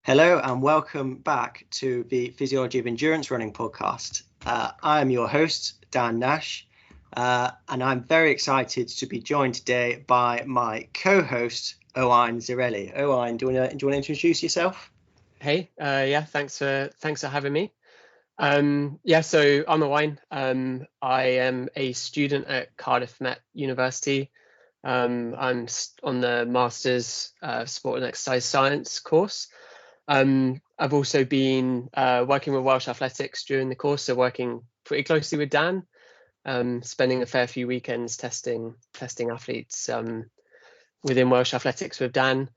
Hello and welcome back to the Physiology of Endurance Running podcast. I am your host, Dan Nash, and I'm very excited to be joined today by my co-host, Owain Zerilli. Owain, do you want to introduce yourself? Hey, thanks for having me. So I'm Owain. I am a student at Cardiff Met University. I'm on the Masters Sport and Exercise Science course. I've also been working with Welsh Athletics during the course, so working pretty closely with Dan, spending a fair few weekends testing athletes within Welsh Athletics with Dan.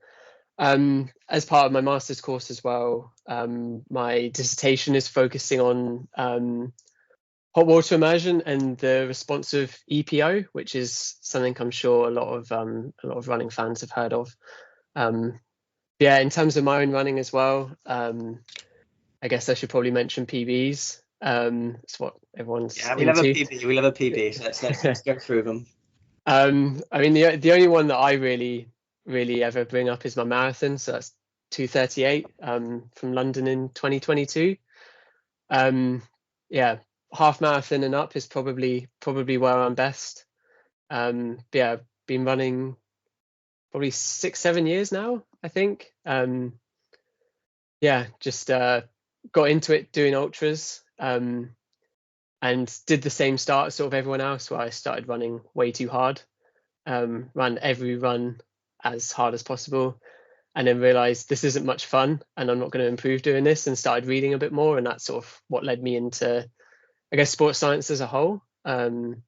As part of my master's course as well, my dissertation is focusing on hot water immersion and the response of EPO, which is something I'm sure a lot of running fans have heard of. In terms of my own running as well, I guess I should probably mention PBs. It's what everyone's into. We love a PB. So let's go through them. The only one that I really ever bring up is my marathon. So that's 2:38 from London in 2022. Half marathon and up is probably where I'm best. I've been running probably 6-7 years now, I think. Just got into it doing ultras, and did the same start as sort of everyone else, where I started running way too hard, ran every run as hard as possible, and then realized this isn't much fun and I'm not going to improve doing this, and started reading a bit more, and that's sort of what led me into, I guess, sports science as a whole. And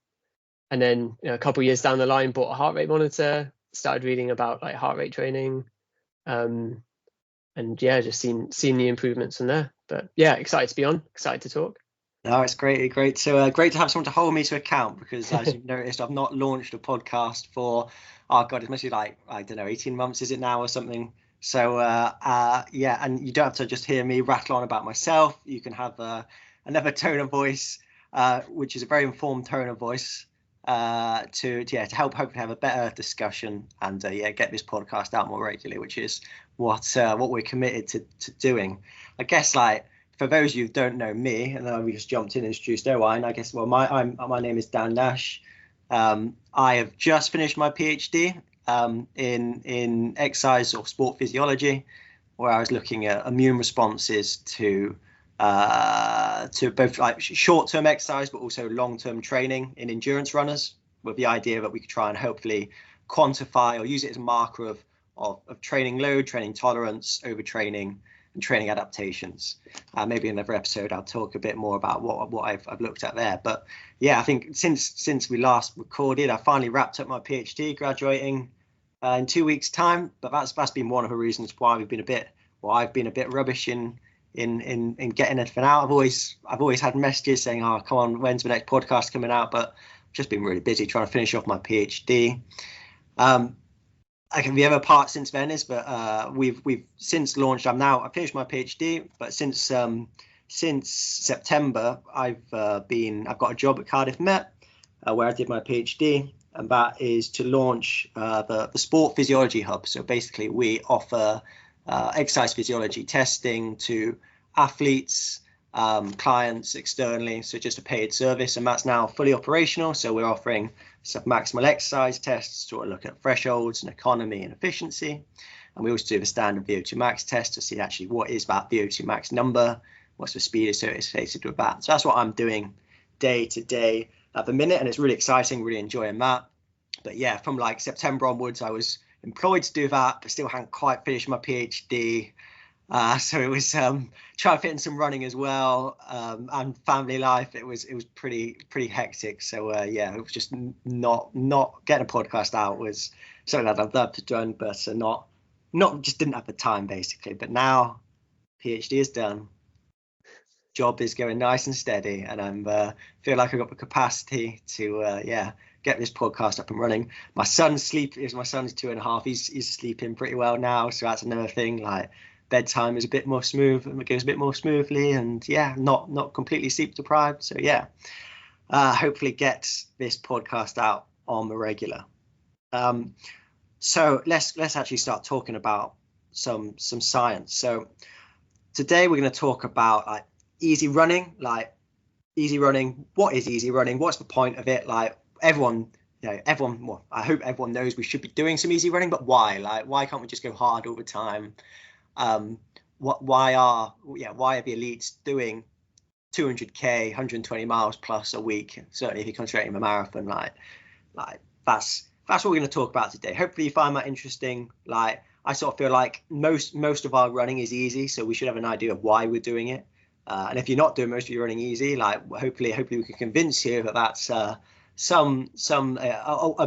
then a couple of years down the line, bought a heart rate monitor, started reading about like heart rate training, just seen the improvements from there. But excited to be on, excited to talk. No, it's great. So great to have someone to hold me to account, because as you've noticed, I've not launched a podcast for, it must be like, I don't know, 18 months, is it now or something? So and you don't have to just hear me rattle on about myself. You can have another tone of voice, which is a very informed tone of voice, to help hopefully have a better discussion and get this podcast out more regularly, which is what we're committed to doing. I guess, like, for those of you who don't know me, and then we just jumped in and introduced Owain, I guess, my name is Dan Nash. I have just finished my PhD in exercise or sport physiology, where I was looking at immune responses to both like short-term exercise but also long-term training in endurance runners, with the idea that we could try and hopefully quantify or use it as a marker of training load, training tolerance, overtraining, and training adaptations. Maybe in another episode I'll talk a bit more about what I've looked at there. But I think since we last recorded, I finally wrapped up my PhD, graduating in 2 weeks' time. But that's been one of the reasons why I've been a bit rubbish in getting anything out. I've always had messages saying, "Oh, come on, when's the next podcast coming out?" But I've just been really busy trying to finish off my PhD. I think the other part since then is that we've since launched. I've finished my PhD, but since September I've got a job at Cardiff Met, where I did my PhD, and that is to launch the Sport Physiology Hub. So basically, we offer exercise physiology testing to athletes, clients externally, so just a paid service, and that's now fully operational. So we're offering maximal exercise tests to look at thresholds and economy and efficiency, and we also do the standard VO2 max test to see actually what is that VO2 max number, what's the speed associated with that. So that's what I'm doing day to day at the minute, and it's really exciting, really enjoying that. But from like September onwards, I was employed to do that, but still hadn't quite finished my PhD. So it was trying to fit in some running as well, and family life. It was pretty hectic. So it was just not getting a podcast out was something that I'd love to do, but not just didn't have the time basically. But now PhD is done, job is going nice and steady, and I'm feel like I've got the capacity to get this podcast up and running. My son's 2.5. He's sleeping pretty well now, so that's another thing. Like, bedtime is a bit more smooth, and it goes a bit more smoothly, and not completely sleep deprived. So hopefully get this podcast out on the regular. So let's actually start talking about some science. So today we're going to talk about like easy running. What is easy running? What's the point of it? Like everyone, well, I hope everyone knows we should be doing some easy running, but why? Like, why can't we just go hard all the time? Why are the elites doing 200k, 120 miles plus a week? Certainly, if you're concentrating on a marathon, like that's what we're going to talk about today. Hopefully, you find that interesting. Like, I sort of feel like most of our running is easy, so we should have an idea of why we're doing it. And if you're not doing most of your running easy, like hopefully we can convince you that that's a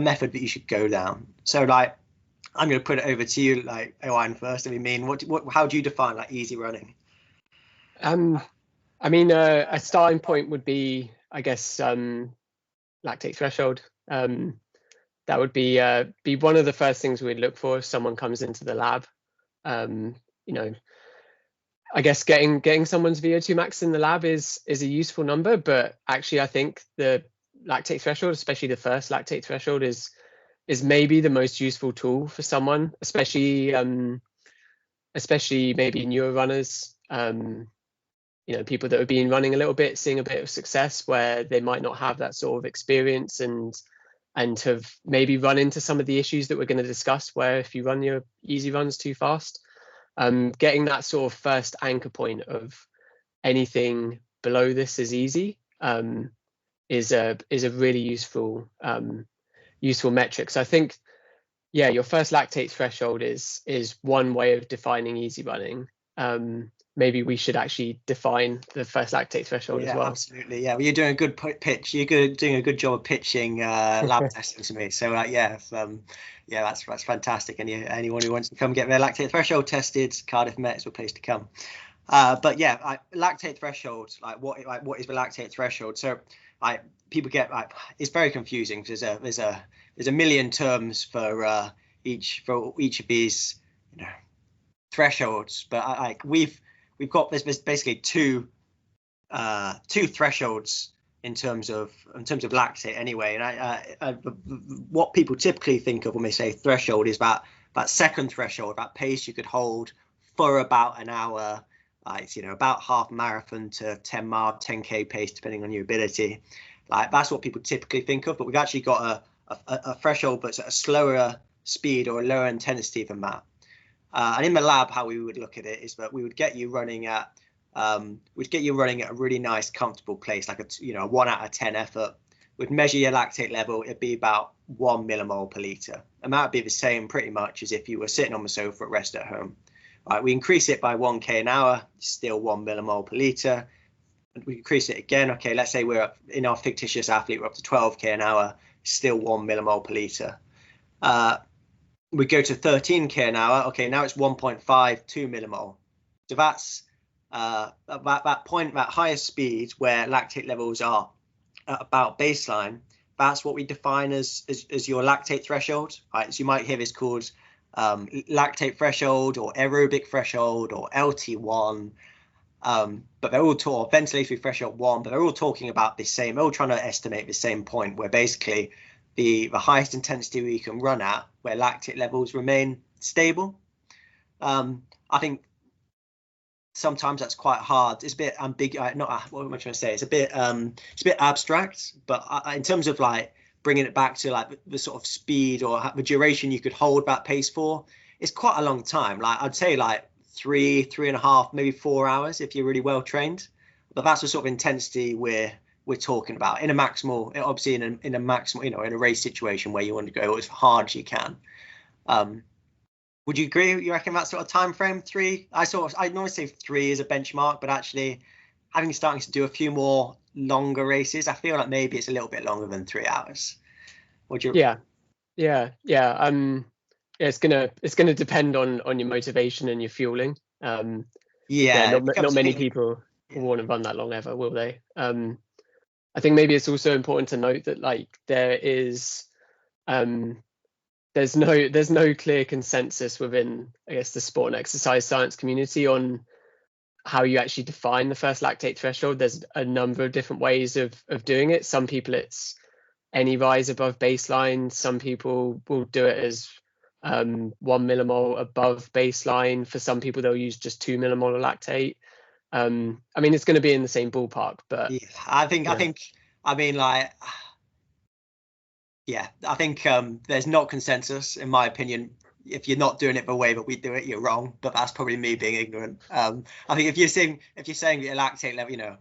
method that you should go down. So like, I'm going to put it over to you, like Owain first. I mean, how do you define like easy running? I mean, a starting point would be, I guess, lactate threshold. That would be one of the first things we'd look for if someone comes into the lab. I guess getting someone's VO2 max in the lab is a useful number, but actually I think the lactate threshold, especially the first lactate threshold, is maybe the most useful tool for someone, especially maybe newer runners, people that have been running a little bit, seeing a bit of success where they might not have that sort of experience and have maybe run into some of the issues that we're going to discuss, where if you run your easy runs too fast, getting that sort of first anchor point of anything below this is easy is a really useful metric. So I think, your first lactate threshold is one way of defining easy running. Maybe we should actually define the first lactate threshold as well. Absolutely. Yeah, well, you're doing a good pitch. You're doing a good job of pitching lab testing to me. So that's fantastic. And anyone who wants to come get their lactate threshold tested, Cardiff Met is the place to come. Lactate threshold. What is the lactate threshold? So people get it's very confusing because there's a million terms for each of these thresholds. But we've got there's basically two thresholds in terms of lactate anyway. And what people typically think of when they say threshold is that second threshold, that pace you could hold for about an hour, about half marathon to 10-mile, 10k pace, depending on your ability. Like that's what people typically think of, but we've actually got a threshold that's at a slower speed or a lower intensity than that. And in the lab, how we would look at it is that we would get you running at a really nice, comfortable place, like a 1 out of 10 effort. We'd measure your lactate level. It'd be about 1 millimole per liter, and that would be the same pretty much as if you were sitting on the sofa at rest at home. Right, we increase it by 1k an hour, still 1 millimole per liter. And we increase it again. Okay, let's say we're in our fictitious athlete, we're up to 12k an hour, still 1 millimole per liter. We go to 13k an hour. Okay, now it's 1.52 millimole. So that's that point, that higher speed where lactate levels are at about baseline. That's what we define as your lactate threshold. Right, so you might hear this called lactate threshold or aerobic threshold or LT1. But they're all ventilatory threshold 1. But they're all talking about the same. They're all trying to estimate the same point, where basically the highest intensity we can run at, where lactate levels remain stable. I think sometimes that's quite hard. It's a bit ambiguous. What am I trying to say? It's a bit abstract. But in terms of like bringing it back to like the sort of speed or the duration you could hold that pace for, it's quite a long time. Like I'd say like 3.5, maybe 4 hours if you're really well trained. But that's the sort of intensity we're talking about in a maximal, obviously in a maximal, in a race situation where you want to go as hard as you can. Would you agree? You reckon that sort of time frame, 3? I normally say 3 is a benchmark, but actually starting to do a few more longer races, I feel like maybe it's a little bit longer than 3 hours. Would you? Yeah. It's gonna depend on your motivation and your fueling. Not many people will want to run that long ever, will they? I think maybe it's also important to note that like there's no clear consensus within, I guess, the sport and exercise science community on how you actually define the first lactate threshold. There's a number of different ways of doing it. Some people it's any rise above baseline. Some people will do it as 1 millimole above baseline. For some people, they'll use just 2 millimole of lactate. I mean, it's going to be in the same ballpark, but yeah, I think I mean, like, yeah, I think there's not consensus, in my opinion. If you're not doing it the way that we do it, you're wrong. But that's probably me being ignorant. I think if you're saying that your lactate level, you know,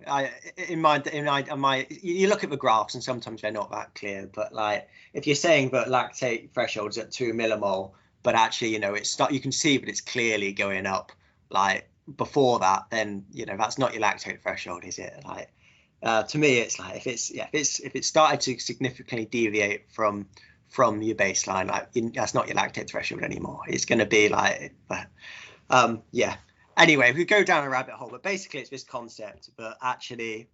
you look at the graphs and sometimes they're not that clear. But like, if you're saying that lactate threshold's at 2 millimole, but actually, you know, it's not, you can see that it's clearly going up like before that, then you know that's not your lactate threshold, is it? Like, to me, it's like if it started to significantly deviate from your baseline, like that's not your lactate threshold anymore. It's going to be like, yeah. Anyway, we go down a rabbit hole, but basically it's this concept. But actually,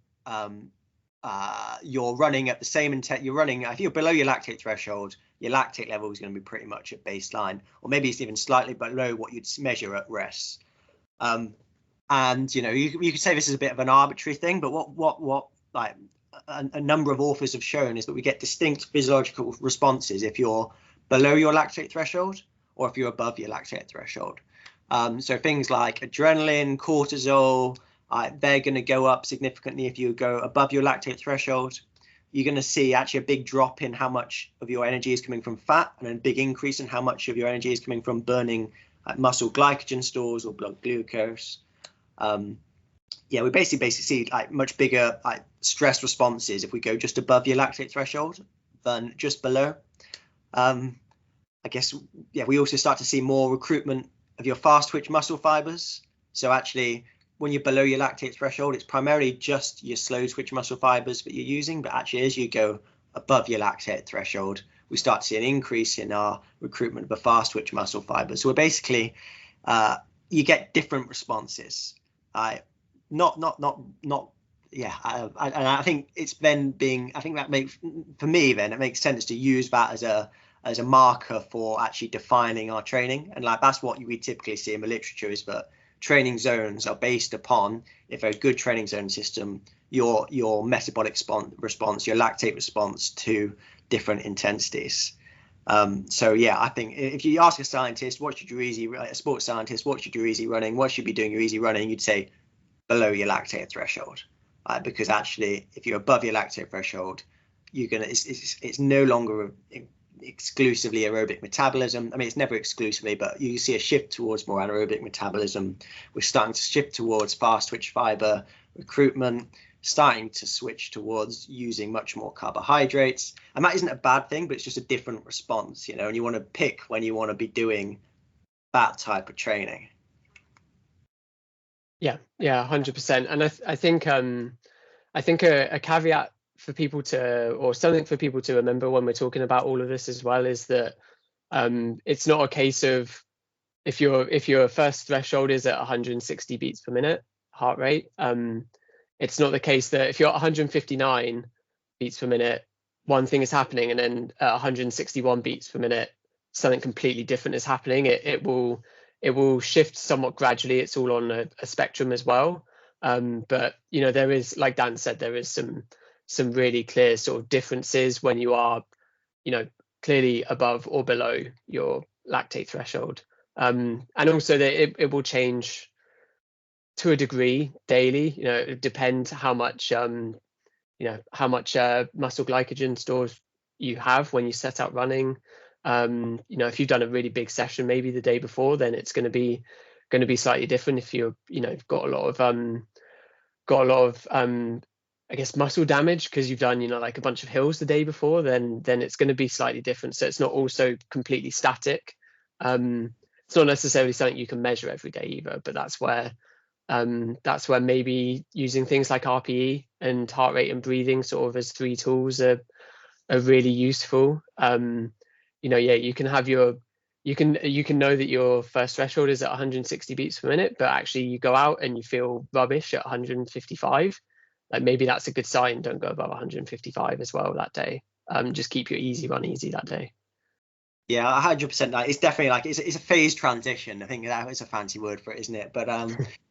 you're running at the same intent. You're running if you're below your lactate threshold, your lactate level is going to be pretty much at baseline, or maybe it's even slightly below what you'd measure at rest. And you know, you could say this is a bit of an arbitrary thing, but what like a number of authors have shown is that we get distinct physiological responses if you're below your lactate threshold or if you're above your lactate threshold. So things like adrenaline, cortisol, they're going to go up significantly if you go above your lactate threshold. You're going to see actually a big drop in how much of your energy is coming from fat, and a big increase in how much of your energy is coming from burning muscle glycogen stores or blood glucose. Yeah, we basically see like much bigger like stress responses if we go just above your lactate threshold than just below. I guess, yeah, we also start to see more recruitment of your fast twitch muscle fibers. So actually, when you're below your lactate threshold, it's primarily just your slow twitch muscle fibers that you're using. But actually, as you go above your lactate threshold, we start to see an increase in our recruitment of the fast twitch muscle fibers. So we're basically, you get different responses. Yeah, and I think it's then I think that makes, for me, then it makes sense to use that as a marker for actually defining our training. And like, that's what we typically see in the literature, is that training zones are based upon, if a good training zone system, your metabolic response, your lactate response to different intensities. So yeah, I think if you ask a scientist, a sports scientist, what should your easy running, what should be doing your easy running, you'd say below your lactate threshold, because actually, if you're above your lactate threshold, it's no longer exclusively aerobic metabolism. I mean, it's never exclusively, but you see a shift towards more anaerobic metabolism. We're starting to shift towards fast twitch fiber recruitment, starting to switch towards using much more carbohydrates. And that isn't a bad thing, but it's just a different response, you know, and you want to pick when you want to be doing that type of training. Yeah, 100%. And I think a caveat for people to, or something for people to remember when we're talking about all of this as well, is that it's not a case of if your first threshold is at 160 beats per minute heart rate, it's not the case that if you're at 159 beats per minute, one thing is happening, and then at 161 beats per minute, something completely different is happening. It will shift somewhat gradually. It's all on a spectrum as well. But you know, there is, like Dan said, there is some really clear sort of differences when you are, you know, clearly above or below your lactate threshold. And also that it will change to a degree daily. You know, it depends how much muscle glycogen stores you have when you set out running. You know, if you've done a really big session maybe the day before, then it's going to be slightly different. If you're, you know, got a lot of I guess muscle damage because you've done, you know, like a bunch of hills the day before, then it's going to be slightly different. So it's not also completely static. It's not necessarily something you can measure every day either, but that's where maybe using things like RPE and heart rate and breathing sort of as 3 tools are really useful. You know, yeah, you can know that your first threshold is at 160 beats per minute, but actually you go out and you feel rubbish at 155. Like, maybe that's a good sign. Don't go above 155 as well that day. Just keep your easy run easy that day. Yeah, 100%. It's definitely like it's a phase transition. I think that is a fancy word for it, isn't it? But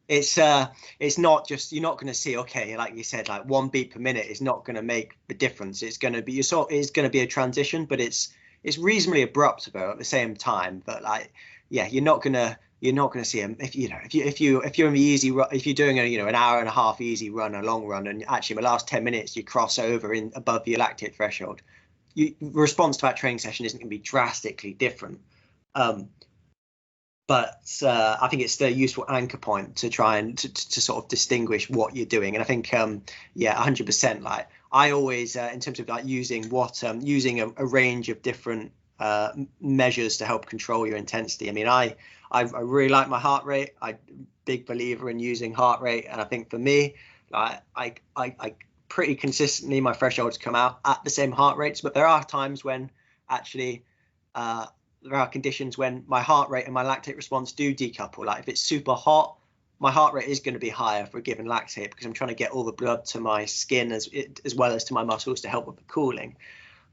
it's not just, you're not going to see, okay, like you said, like 1 beat per minute is not going to make the difference. It's going to be a transition, but it's it's reasonably abrupt though at the same time. But like, yeah, you're not gonna see them if you're in the easy run, if you're doing an hour and a half easy run, a long run, and actually in the last 10 minutes you cross over in above your lactate threshold, the response to that training session isn't going to be drastically different. But I think it's still a useful anchor point to try and to sort of distinguish what you're doing. And I think, 100%. Like I always, in terms of like using a range of different measures to help control your intensity. I mean, I really like my heart rate. I'm a big believer in using heart rate. And I think for me, like I pretty consistently, my thresholds come out at the same heart rates. But there are times when actually, there are conditions when my heart rate and my lactate response do decouple. Like if it's super hot, my heart rate is going to be higher for a given lactate because I'm trying to get all the blood to my skin as well as to my muscles to help with the cooling.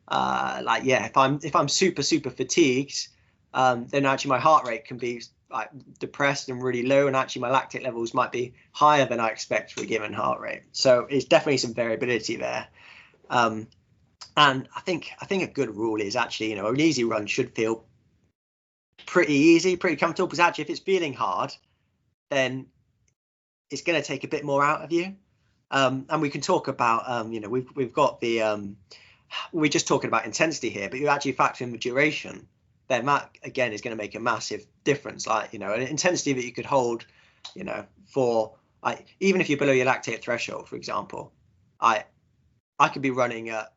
If I'm super fatigued, then actually my heart rate can be like depressed and really low, and actually my lactate levels might be higher than I expect for a given heart rate. So it's definitely some variability there. And I think a good rule is actually, an easy run should feel pretty easy, pretty comfortable, because actually if it's feeling hard, then it's going to take a bit more out of you. And we can talk about, we've got the, we're just talking about intensity here, but you actually factor in the duration, then that again is going to make a massive difference. Like, an intensity that you could hold, for like, even if you're below your lactate threshold, for example, I could be running at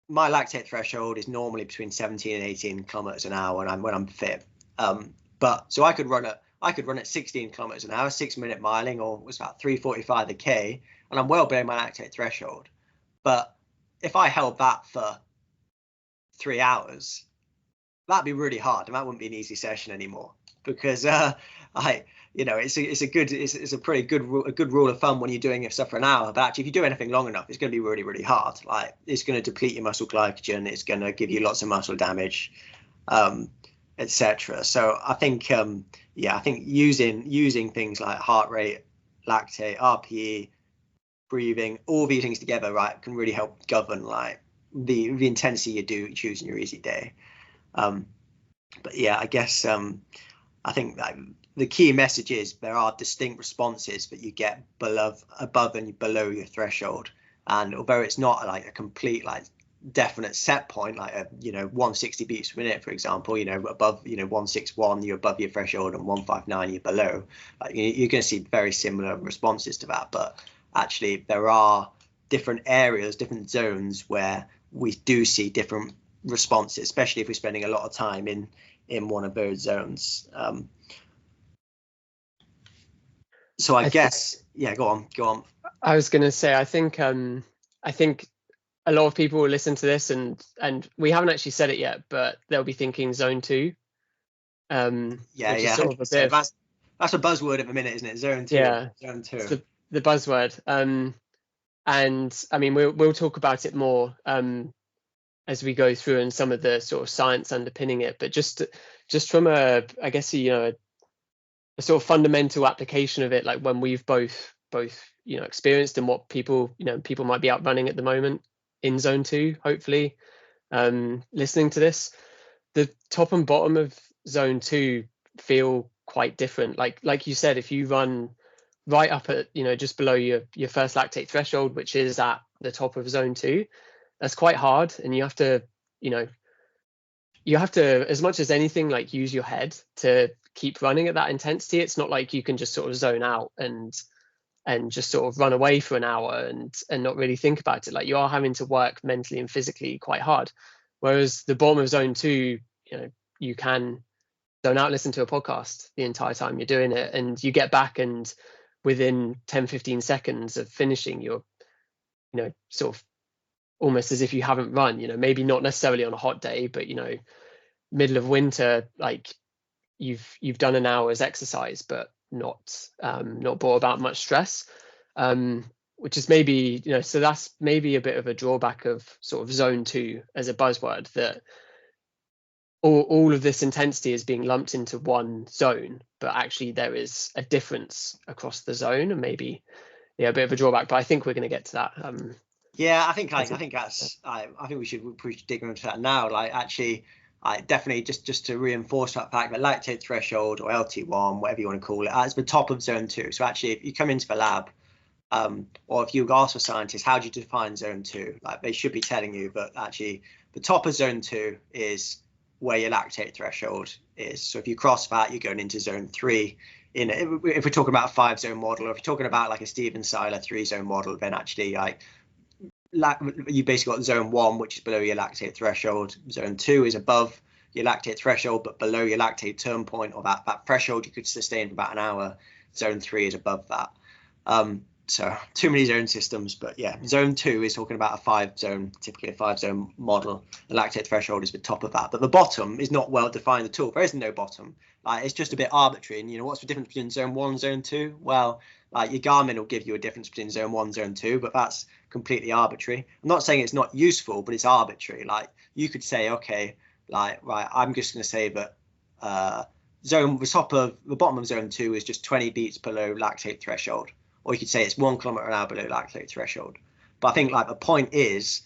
my lactate threshold is normally between 17 and 18 kilometers an hour when I'm fit. But so I could run at 16 kilometers an hour, 6-minute miling, or it was about 3:45 a k, and I'm well below my lactate threshold. But if I held that for 3 hours, that'd be really hard, and that wouldn't be an easy session anymore, because it's a pretty good rule of thumb when you're doing stuff for an hour. But actually, if you do anything long enough, it's going to be really, really hard. Like it's going to deplete your muscle glycogen. It's going to give you lots of muscle damage, etc. So I think, I think using things like heart rate, lactate, RPE, breathing, all these things together, right, can really help govern like the intensity you choose in your easy day. But yeah, I guess I think that the key message is there are distinct responses that you get above and below your threshold. And although it's not like a complete like definite set point, like 160 beats per minute, for example, above 161 you're above your threshold and 159 you're below. You're going to see very similar responses to that. But actually, there are different areas, different zones where we do see different responses, especially if we're spending a lot of time in one of those zones. So I guess, go on. I was going to say, I think a lot of people will listen to this and we haven't actually said it yet, but they'll be thinking zone 2. That's a buzzword at the minute, isn't it? Zone 2. Yeah, Zone 2. It's the buzzword. And I mean, we'll talk about it more as we go through and some of the sort of science underpinning it. But just from a sort of fundamental application of it, like when we've both experienced and what people might be out running at the moment in zone 2, hopefully listening to this, the top and bottom of zone 2 feel quite different. Like you said, if you run right up at just below your first lactate threshold, which is at the top of zone 2, that's quite hard, and you have to as much as anything like use your head to keep running at that intensity. It's not like you can just sort of zone out and just sort of run away for an hour and not really think about it. Like you are having to work mentally and physically quite hard. Whereas the bottom of zone 2, you can zone out, listen to a podcast the entire time you're doing it, and you get back, and within 10-15 seconds of finishing, you're sort of almost as if you haven't run. Maybe not necessarily on a hot day, but middle of winter, like you've done an hour's exercise, but not brought about much stress, which is maybe so that's maybe a bit of a drawback of sort of zone 2 as a buzzword, that all of this intensity is being lumped into one zone, but actually there is a difference across the zone, and maybe a bit of a drawback. But I think we're going to get to that Yeah, I think That's I think we should dig into that now. Like actually, I definitely just to reinforce that fact that lactate threshold or LT1, whatever you want to call it, is the top of zone 2. So actually, if you come into the lab, or if you ask for scientists, how do you define zone 2? Like they should be telling you, but actually, the top of zone 2 is where your lactate threshold is. So if you cross that, you're going into zone 3. If we're talking about a 5-zone model, or if you're talking about like a Steven Seiler 3-zone model, then actually like you basically got zone 1, which is below your lactate threshold. Zone 2 is above your lactate threshold, but below your lactate turn point, or that threshold you could sustain for about an hour. Zone 3 is above that. So too many zone systems, but yeah, zone 2 is talking about a 5-zone, typically a 5-zone model. The lactate threshold is the top of that, but the bottom is not well defined at all. There is no bottom. Like it's just a bit arbitrary. And what's the difference between zone 1 and zone 2? Well, like your Garmin will give you a difference between zone 1 and zone 2, but that's completely arbitrary. I'm not saying it's not useful, but it's arbitrary. Like you could say, okay, like right, I'm just going to say that the bottom of zone 2 is just 20 beats below lactate threshold. Or you could say it's 1 kilometer an hour below lactate threshold. But I think like the point is,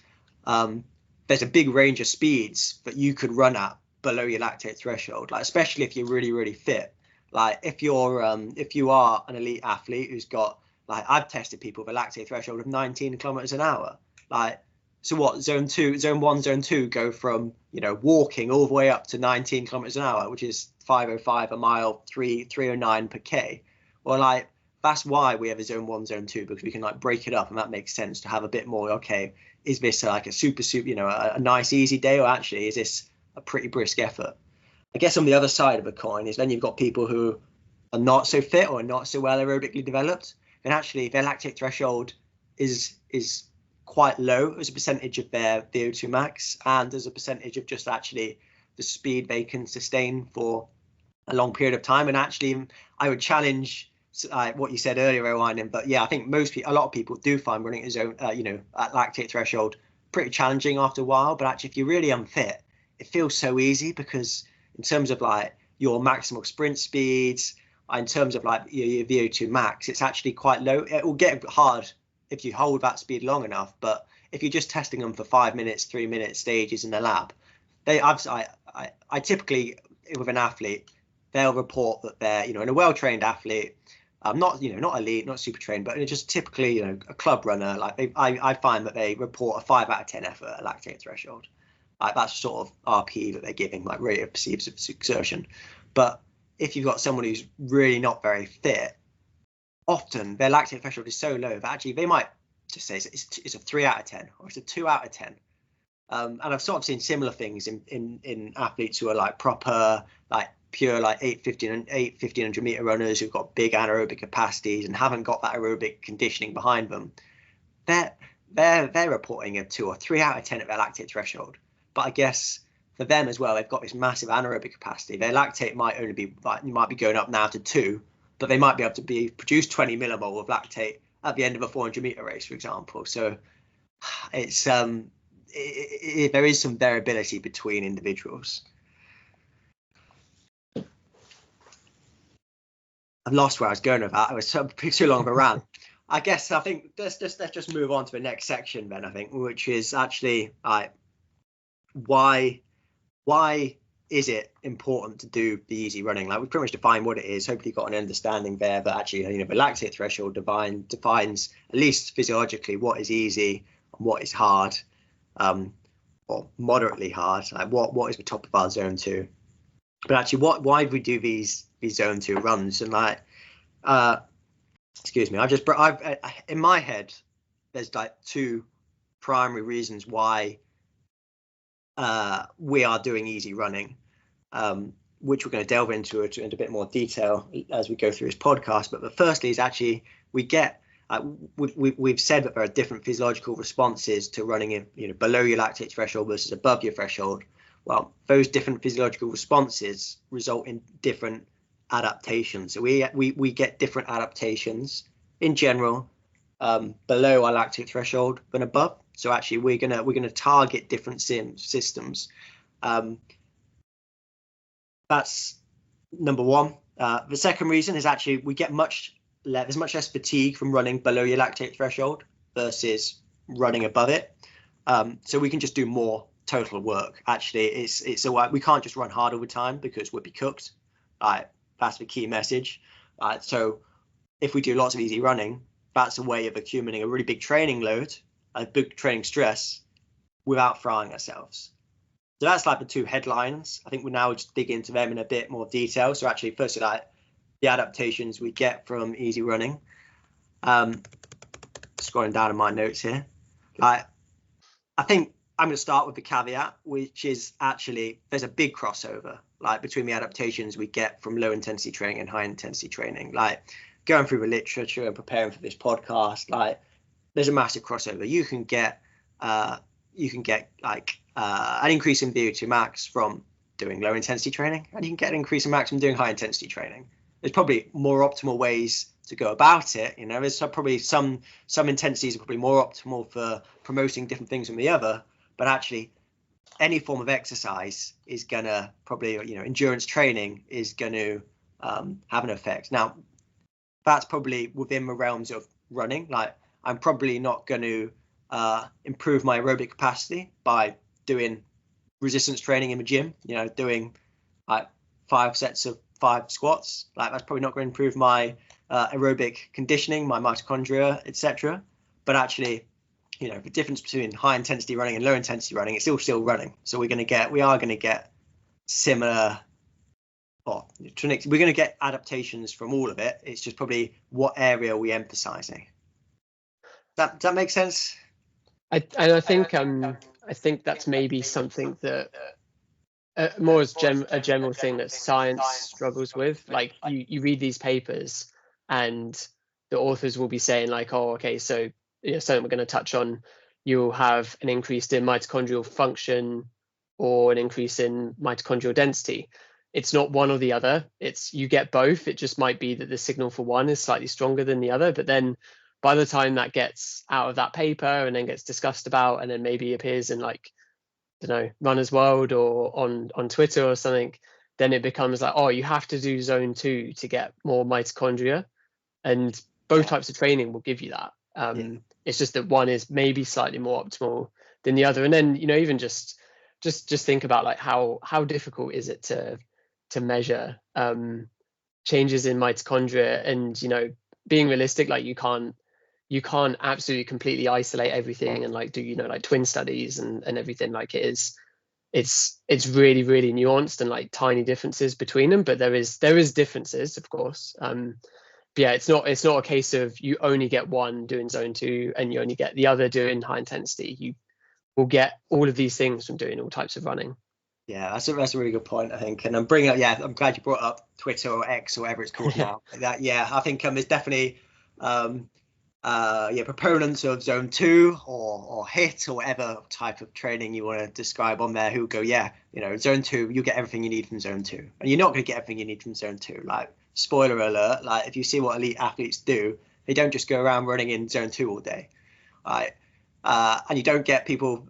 there's a big range of speeds that you could run at below your lactate threshold. Like especially if you're really, really fit. Like if you are an elite athlete who's got, like I've tested people with a lactate threshold of 19 kilometers an hour. Like so what, zone 1, zone 2 go from walking all the way up to 19 kilometers an hour, which is 505 a mile, 309 per k. Well, like that's why we have a zone 1, zone 2, because we can like break it up, and that makes sense to have a bit more. Okay, is this like a super a nice easy day, or actually is this a pretty brisk effort? I guess on the other side of a coin is then you've got people who are not so fit or not so well aerobically developed, and actually their lactate threshold is quite low as a percentage of their VO2 max and as a percentage of just actually the speed they can sustain for a long period of time. And actually, I would challenge what you said earlier, Owain, but yeah, I think a lot of people do find running at zone, at lactate threshold pretty challenging after a while. But actually, if you're really unfit, it feels so easy, because in terms of like your maximal sprint speeds, in terms of like your VO2 max, it's actually quite low. It will get hard if you hold that speed long enough, but if you're just testing them for 5 minutes, 3-minute stages in the lab, I typically, with an athlete, they'll report that they're in a well-trained athlete, not elite, not super trained, but just typically a club runner. Like I find that they report a 5 out of 10 effort at lactate threshold. Like that's sort of RPE that they're giving, like rate of perceived exertion. But if you've got someone who's really not very fit, often their lactate threshold is so low that actually they might just say it's a 3 out of 10 or it's a 2 out of 10. And I've sort of seen similar things in athletes who are like proper, like pure, like 1500 meter runners who've got big anaerobic capacities and haven't got that aerobic conditioning behind them. They're reporting a 2 or 3 out of 10 at their lactate threshold. But I guess for them as well, they've got this massive anaerobic capacity. Their lactate might only be might be going up now to 2, but they might be able to produce 20 millimole of lactate at the end of a 400 meter race, for example. So it's there is some variability between individuals. I've lost where I was going with that. It was too long of a rant. I guess I think let's just move on to the next section then, I think, which is actually why is it important to do the easy running? Like we've pretty much defined what it is. Hopefully you've got an understanding there that actually the lactate threshold defines at least physiologically what is easy and what is hard, or moderately hard. Like what is the top of our zone 2? But actually, why do we do these zone 2 runs? And like, excuse me, I've in my head, there's like 2 primary reasons why we are doing easy running, which we're going to delve into a bit more detail as we go through this podcast. But firstly is actually we get we've said that there are different physiological responses to running in below your lactate threshold versus above your threshold. Well, those different physiological responses result in different adaptations. So we get different adaptations in general below our lactate threshold than above. So actually, we're gonna target different systems. That's number one. The second reason is actually we get there's much less fatigue from running below your lactate threshold versus running above it. So we can just do more total work. Actually, it's a we can't just run hard all the time because we'll be cooked. That's the key message. So if we do lots of easy running, that's a way of accumulating a really big training load, a big training stress, without frying ourselves. So that's like the two headlines. I think we now just dig into them in a bit more detail. So actually, firstly, like the adaptations we get from easy running. Scrolling down in my notes here. I think I'm going to start with the caveat, which is actually there's a big crossover like between the adaptations we get from low intensity training and high intensity training. Like going through the literature and preparing for this podcast, like there's a massive crossover. You can get like an increase in VO2 max from doing low intensity training, and you can get an increase in max from doing high intensity training. There's probably more optimal ways to go about it. You know, there's probably some intensities are probably more optimal for promoting different things than the other, but actually any form of exercise is gonna probably, you know, endurance training is going to have an effect. Now that's probably within the realms of running. Like I'm probably not going to improve my aerobic capacity by doing resistance training in the gym, you know, doing like 5 sets of 5 squats. Like that's probably not going to improve my aerobic conditioning, my mitochondria, etc. But actually, you know, the difference between high intensity running and low intensity running, it's still running. So we are going to get similar, or we're going to get adaptations from all of it. It's just probably what area we're emphasizing. Does that make sense? I think that's maybe something that more as a general thing that science struggles with. Like you read these papers and the authors will be saying like, oh, okay, so you know, something we're going to touch on, you'll have an increase in mitochondrial function or an increase in mitochondrial density. It's not one or the other. It's you get both. It just might be that the signal for one is slightly stronger than the other. But then by the time that gets out of that paper and then gets discussed about and then maybe appears in like, I don't know, Runner's World or on Twitter or something, then it becomes like, oh, you have to do zone 2 to get more mitochondria. And both types of training will give you that. It's just that one is maybe slightly more optimal than the other. And then, you know, even just think about like how difficult is it to measure changes in mitochondria, and, you know, being realistic, like you can't absolutely completely isolate everything and like do, you know, like twin studies and everything. Like it's really, really nuanced and like tiny differences between them, but there is differences, of course. But yeah, it's not a case of you only get one doing zone 2 and you only get the other doing high intensity. You will get all of these things from doing all types of running. Yeah, that's a really good point, I think. And I'm bringing up, I'm glad you brought up Twitter or X or whatever it's called now. I think there's definitely proponents of zone 2 or HIIT or whatever type of training you want to describe on there who go, you know, zone 2, you get everything you need from zone 2, and you're not going to get everything you need from zone 2. Like, spoiler alert, like if you see what elite athletes do, they don't just go around running in zone 2 all day, right? And you don't get people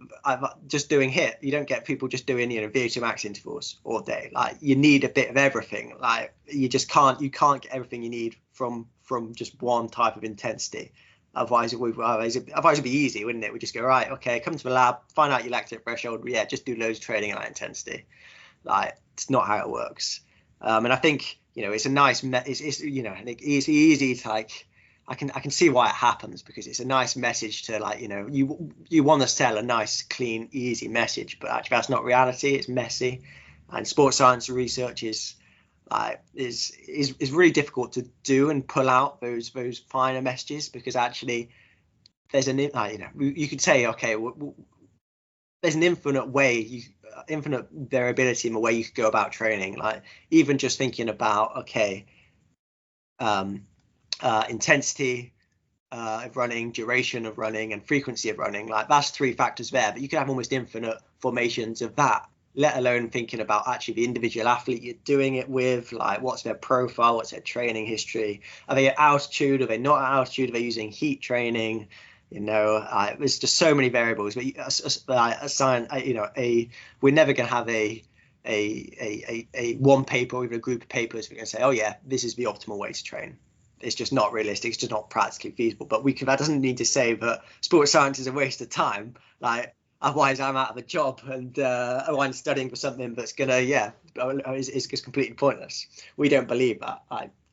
just doing HIIT. You don't get people just doing, you know, VO2 max intervals all day. Like you need a bit of everything. Like you can't get everything you need from just one type of intensity. Otherwise it'd be easy, wouldn't it? We just go, right, okay, come to the lab, find out your lactate threshold. Yeah, just do loads of training at that intensity. Like it's not how it works. And I think, you know, it's a nice, it's you know, and it's easy to like. I can see why it happens, because it's a nice message to, like, you know, you want to sell a nice, clean, easy message, but actually that's not reality. It's messy, and sports science research is really difficult to do and pull out those finer messages, because actually there's you could say, okay, there's an infinite variability in the way you could go about training. Like even just thinking about, okay, intensity of running, duration of running, and frequency of running, like that's 3 factors there, but you could have almost infinite formations of that, let alone thinking about actually the individual athlete you're doing it with, like what's their profile, what's their training history, are they at altitude, are they not at altitude, are they using heat training, you know, there's just so many variables. But we're never going to have a one paper or even a group of papers we're going to say, oh yeah, this is the optimal way to train. it's just not realistic. It's just not practically feasible. But that doesn't need to say that sports science is a waste of time. Like, otherwise I'm out of a job and I'm studying for something that's gonna is completely pointless. We don't believe that.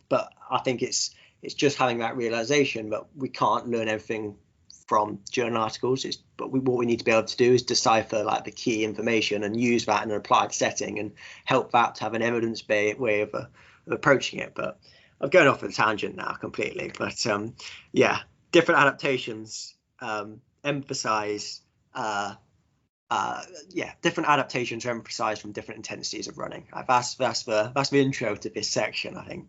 But I think it's just having that realization that we can't learn everything from journal articles. What we need to be able to do is decipher like the key information and use that in an applied setting and help that to have an evidence-based way of approaching it. But I'm going off on a tangent now completely. But different adaptations emphasize different adaptations are emphasized from different intensities of running. That's the intro to this section, I think.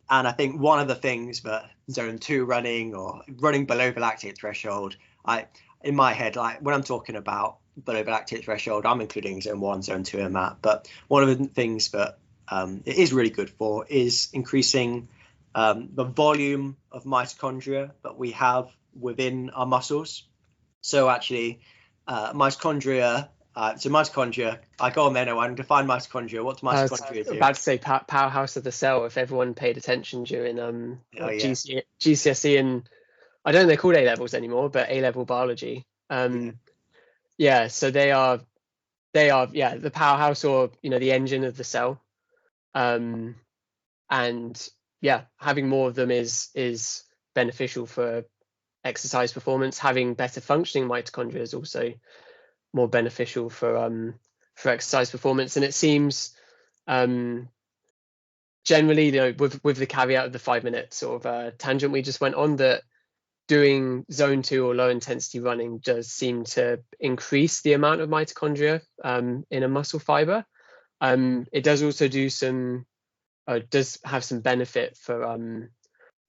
And I think one of the things that zone 2 running or running below the lactate threshold, in my head, like when I'm talking about below the lactate threshold, I'm including zone 1, zone 2 in that. But one of the things that it is really good for is increasing the volume of mitochondria that we have within our muscles. So actually, mitochondria. So mitochondria, I go on then, Owain, define mitochondria. What do mitochondria do? About to say powerhouse of the cell, if everyone paid attention during GCSE, and I don't know they're called A levels anymore, but A level biology. So they are the powerhouse, or the engine of the cell. And having more of them is beneficial for exercise performance. Having better functioning mitochondria is also more beneficial for exercise performance. And it seems generally, with the caveat of the 5-minute sort of tangent we just went on, that doing zone 2 or low intensity running does seem to increase the amount of mitochondria in a muscle fiber. It does also does have some benefit for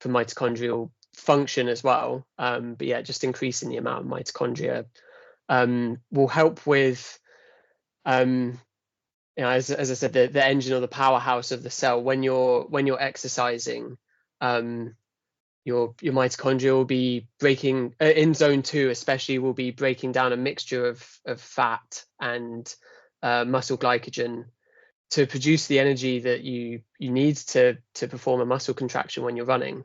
mitochondrial function as well. But yeah, just increasing the amount of mitochondria will help with as I said, the engine or the powerhouse of the cell. When you're exercising, your mitochondria will be breaking in zone 2 especially, will be breaking down a mixture of fat and muscle glycogen to produce the energy that you need to perform a muscle contraction when you're running.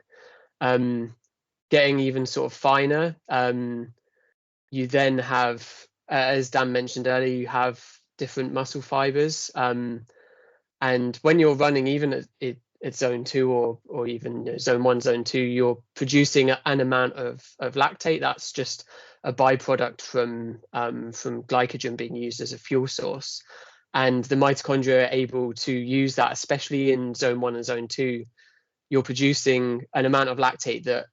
Getting even sort of finer, you then have, as Dan mentioned earlier, you have different muscle fibers, and when you're running, even at zone 2 or even zone 1, zone 2, you're producing an amount of lactate. That's just a byproduct from glycogen being used as a fuel source, and the mitochondria are able to use that, especially in zone 1 and zone 2. You're producing an amount of lactate that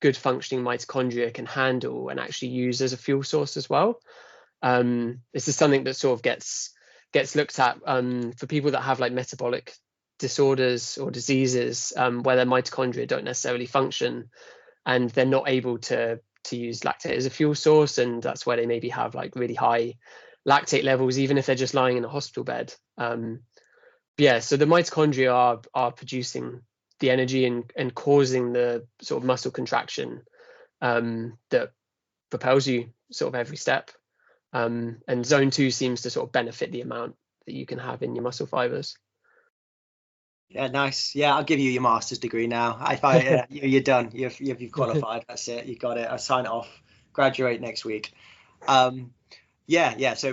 good functioning mitochondria can handle and actually use as a fuel source as well. This is something that sort of gets looked at for people that have like metabolic disorders or diseases, where their mitochondria don't necessarily function and they're not able to use lactate as a fuel source, and that's where they maybe have like really high lactate levels even if they're just lying in a hospital bed. So the mitochondria are producing the energy and causing the sort of muscle contraction that propels you sort of every step. And zone 2 seems to sort of benefit the amount that you can have in your muscle fibers. Yeah, nice. Yeah, I'll give you your master's degree now. You're done. You've qualified. That's it. You got it. I sign it off. Graduate next week. So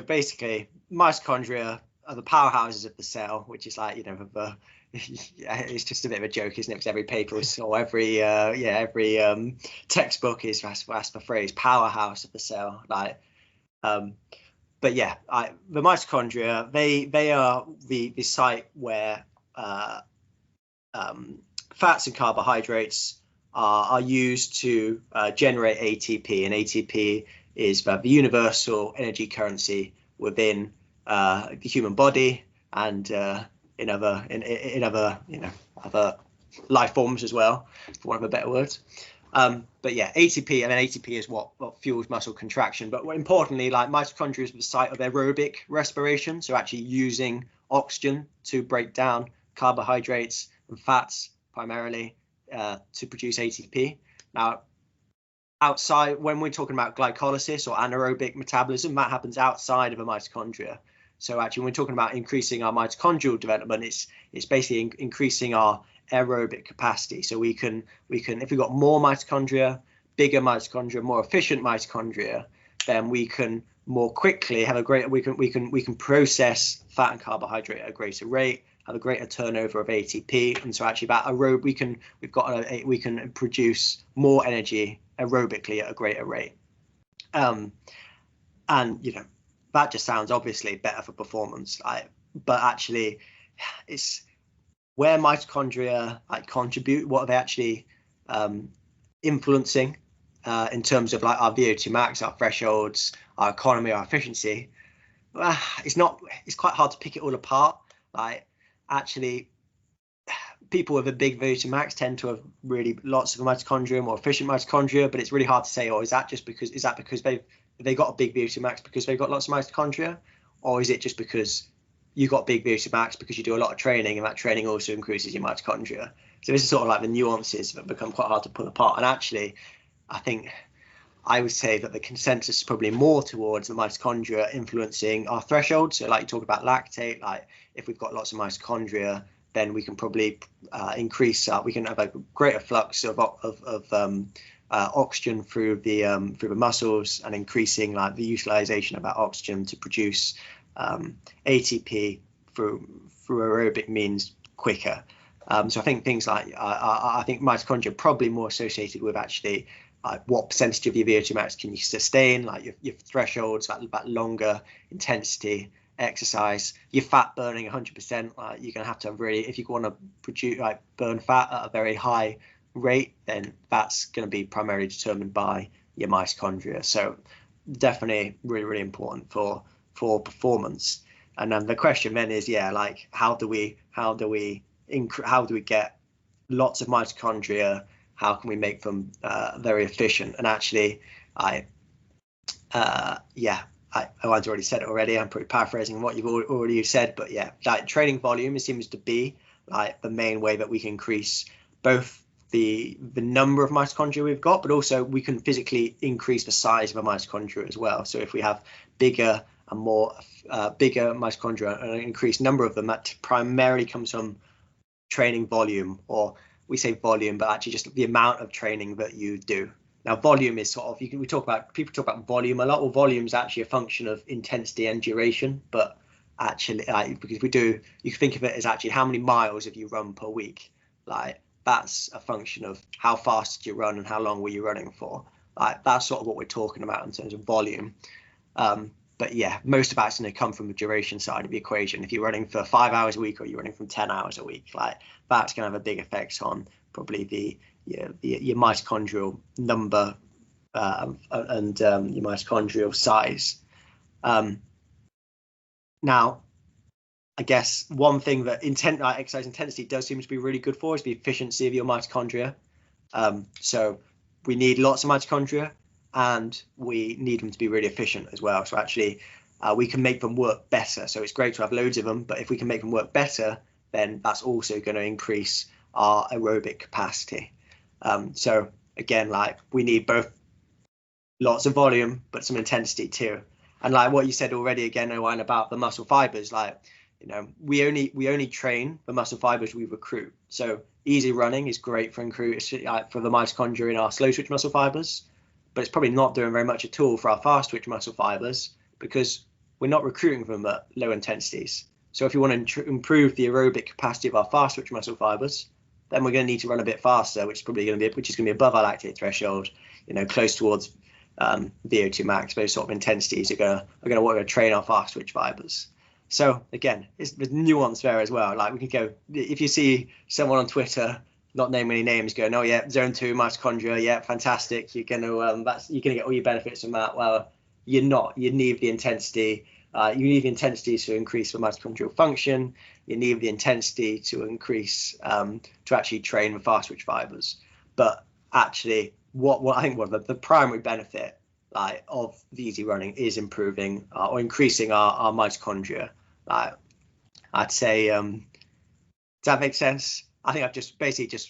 basically, mitochondria are the powerhouses of the cell, which is like, it's just a bit of a joke, isn't it? Because every paper or every textbook is that's the phrase, powerhouse of the cell. Like, the mitochondria, they are the site where fats and carbohydrates are used to generate ATP, and ATP is the universal energy currency within the human body and in other life forms as well, for want of a better word. ATP, and then ATP is what fuels muscle contraction. But importantly, like, mitochondria is the site of aerobic respiration, so actually using oxygen to break down carbohydrates and fats primarily to produce ATP. Now, outside, when we're talking about glycolysis or anaerobic metabolism, that happens outside of a mitochondria. So actually, when we're talking about increasing our mitochondrial development, it's basically increasing our aerobic capacity. So we can if we've got more mitochondria, bigger mitochondria, more efficient mitochondria, then we can more quickly have a greater we can process fat and carbohydrate at a greater rate, have a greater turnover of ATP, and so actually we can produce more energy aerobically at a greater rate. And that just sounds obviously better for performance, but actually it's where mitochondria contribute. What are they actually influencing in terms of our VO2 max, our thresholds, our economy, our efficiency? It's quite hard to pick it all apart. Actually, people with a big VO2 max tend to have really lots of mitochondria, more efficient mitochondria, but it's really hard to say, is that because they got a big VO2 max because they've got lots of mitochondria, or is it just because you got big VO2 max because you do a lot of training and that training also increases your mitochondria? So this is sort of the nuances that become quite hard to pull apart. And actually, I think I would say that the consensus is probably more towards the mitochondria influencing our threshold. So you talk about lactate, if we've got lots of mitochondria, then we can probably we can have a greater flux of oxygen through the muscles, and increasing the utilization of that oxygen to produce ATP through aerobic means quicker. So I think things I think mitochondria are probably more associated with actually what percentage of your VO2 max can you sustain, your thresholds, that longer intensity exercise, your fat burning 100%. You're gonna have to if you want to produce burn fat at a very high rate, then that's going to be primarily determined by your mitochondria. So definitely really, really important for performance. And then the question then is, how do we get lots of mitochondria? How can we make them very efficient? And actually, Owain's already said it already. I'm pretty paraphrasing what you've already said, but training volume seems to be the main way that we can increase both the number of mitochondria we've got, but also we can physically increase the size of a mitochondria as well. So if we have bigger and more bigger mitochondria and an increased number of them, that primarily comes from training volume, or we say volume, but actually just the amount of training that you do. Now, volume is sort of, people talk about volume a lot. Well, volume is actually a function of intensity and duration, but actually, because you can think of it as actually how many miles have you run per week. That's a function of how fast did you run and how long were you running for. That's sort of what we're talking about in terms of volume. But most of that's going to come from the duration side of the equation. If you're running for 5 hours a week or you're running from 10 hours a week, that's going to have a big effect on probably your mitochondrial number and your mitochondrial size. Now, I guess one thing that exercise intensity does seem to be really good for is the efficiency of your mitochondria. So we need lots of mitochondria, and we need them to be really efficient as well. So actually, we can make them work better. So it's great to have loads of them, but if we can make them work better, then that's also going to increase our aerobic capacity. So again, we need both lots of volume, but some intensity too. And what you said already again, Owain, about the muscle fibers, we only train the muscle fibers we recruit. So easy running is great for the mitochondria in our slow twitch muscle fibers, but it's probably not doing very much at all for our fast twitch muscle fibers because we're not recruiting them at low intensities. So if you want to improve the aerobic capacity of our fast twitch muscle fibers, then we're going to need to run a bit faster, which is going to be above our lactate threshold, close towards VO2 max. Those sort of intensities are going to want to train our fast twitch fibers. So again, there's nuance there as well. We can go, if you see someone on Twitter, not naming any names, going, oh yeah, zone 2 mitochondria, yeah, fantastic, you're going to get all your benefits from that. Well, you're not. You need the intensity. You need the intensity to increase the mitochondrial function. You need the intensity to increase to actually train the fast twitch fibers. But actually, what I think the primary benefit of the easy running is improving or increasing our mitochondria. I'd say, does that make sense? I think I've just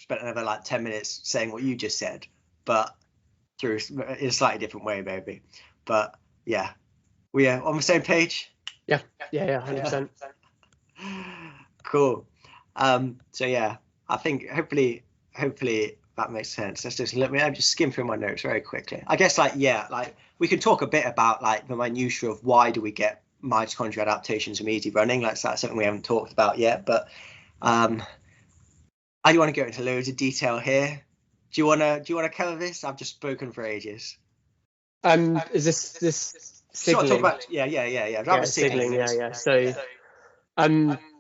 spent another 10 minutes saying what you just said, but through in a slightly different way, maybe. But yeah, we are on the same page. Yeah, 100%. Cool. So yeah, I think hopefully that makes sense. Let me just skim through my notes very quickly. I guess like we can talk a bit about like the minutiae of why do we get mitochondrial adaptations from easy running. Like that's something we haven't talked about yet, but I don't want to go into loads of detail here. Do you want to cover this? I've just spoken for ages. Is this signaling? Talk about Signaling. Yeah. So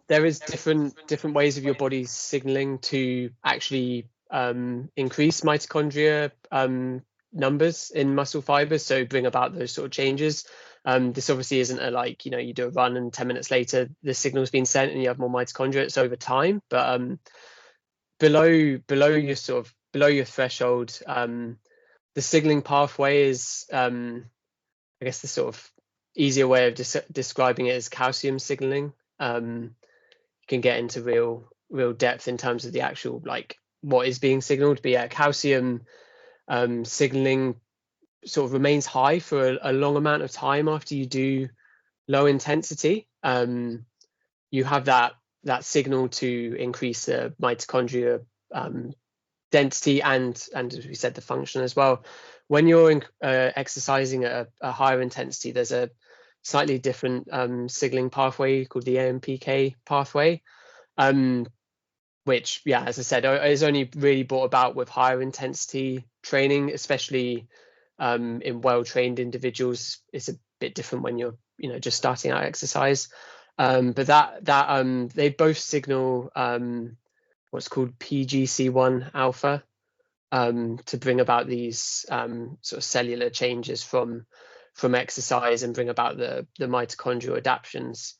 there is different ways of your body signaling to actually increase mitochondria numbers in muscle fibers, so bring about those sort of changes. This obviously isn't a like, you do a run and 10 minutes later the signal's been sent and you have more mitochondria. It's over time, but below your threshold, the signaling pathway is I guess the sort of easier way of describing it is calcium signaling. You can get into real depth in terms of the actual like what is being signaled, but yeah, calcium signaling sort of remains high for a long amount of time after you do low intensity. You have that signal to increase the mitochondria density and as we said, the function as well. When you're exercising at a higher intensity, there's a slightly different signaling pathway called the AMPK pathway, which, yeah, as I said, is only really brought about with higher intensity training, especially in well-trained individuals. It's a bit different when you're just starting out exercise, but that they both signal what's called PGC1 alpha to bring about these sort of cellular changes from exercise and bring about the mitochondrial adaptations.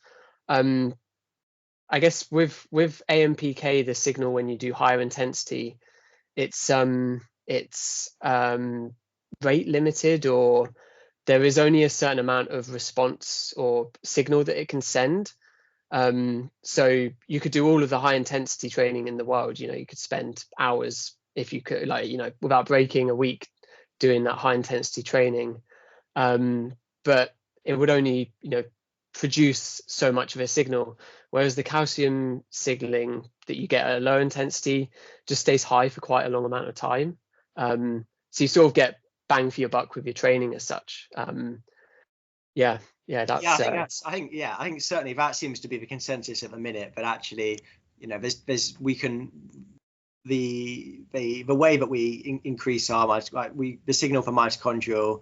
I guess with AMPK, the signal when you do higher intensity, it's rate limited, or there is only a certain amount of response or signal that it can send. So you could do all of the high intensity training in the world. You could spend hours, if you could, without breaking, a week doing that high intensity training. But it would only, produce so much of a signal, whereas the calcium signaling that you get at a low intensity just stays high for quite a long amount of time. So you sort of get bang for your buck with your training as such. I think certainly that seems to be the consensus at the minute. But actually, the way that we increase our the signal for mitochondrial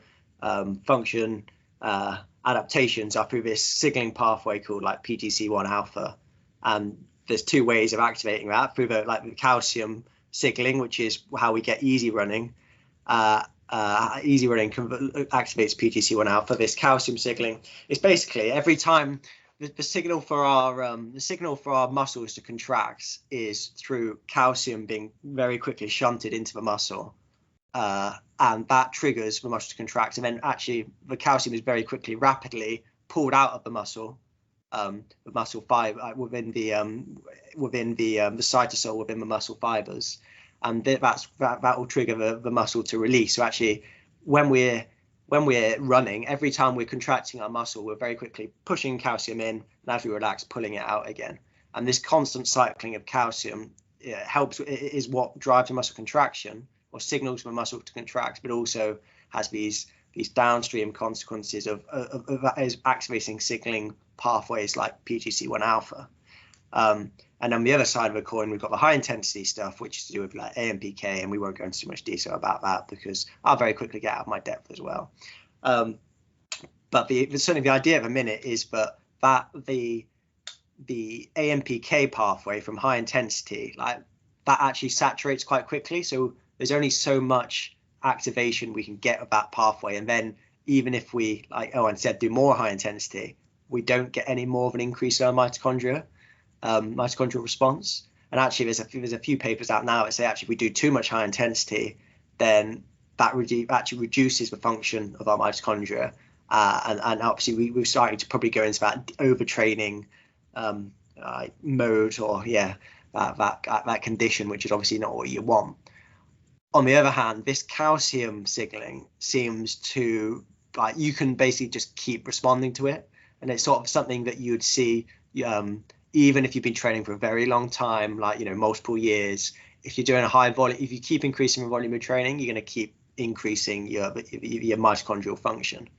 function adaptations are through this signaling pathway called like PGC1 alpha, and there's two ways of activating that through the calcium signaling, which is how we get easy running. Easy running activates PGC1 alpha. This calcium signaling is basically every time the signal for our muscles to contract is through calcium being very quickly shunted into the muscle, and that triggers the muscle to contract. And then actually the calcium is very quickly, rapidly pulled out of the muscle, the muscle fiber within the cytosol within the muscle fibers. And that will trigger the muscle to release. So actually, when we're running, every time we're contracting our muscle, we're very quickly pushing calcium in, and as we relax, pulling it out again. And this constant cycling of calcium is what drives the muscle contraction, or signals the muscle to contract, but also has these downstream consequences of activating signaling pathways like PGC1 alpha. And on the other side of the coin, we've got the high intensity stuff, which is to do with like AMPK, and we won't go into too much detail about that because I'll very quickly get out of my depth as well. But certainly the idea of a minute is that the AMPK pathway from high intensity, like that actually saturates quite quickly. So there's only so much activation we can get of that pathway. And then even if we, like Owain said, do more high intensity, we don't get any more of an increase in our mitochondrial response. And actually there's a few papers out now that say actually if we do too much high intensity, then that actually reduces the function of our mitochondria, and obviously we're starting to probably go into that overtraining mode, or that condition, which is obviously not what you want. On the other hand, this calcium signaling seems to, you can basically just keep responding to it, and it's sort of something that you would see even if you've been training for a very long time, like, multiple years, if you're doing a high volume, if you keep increasing the volume of training, you're going to keep increasing your mitochondrial function.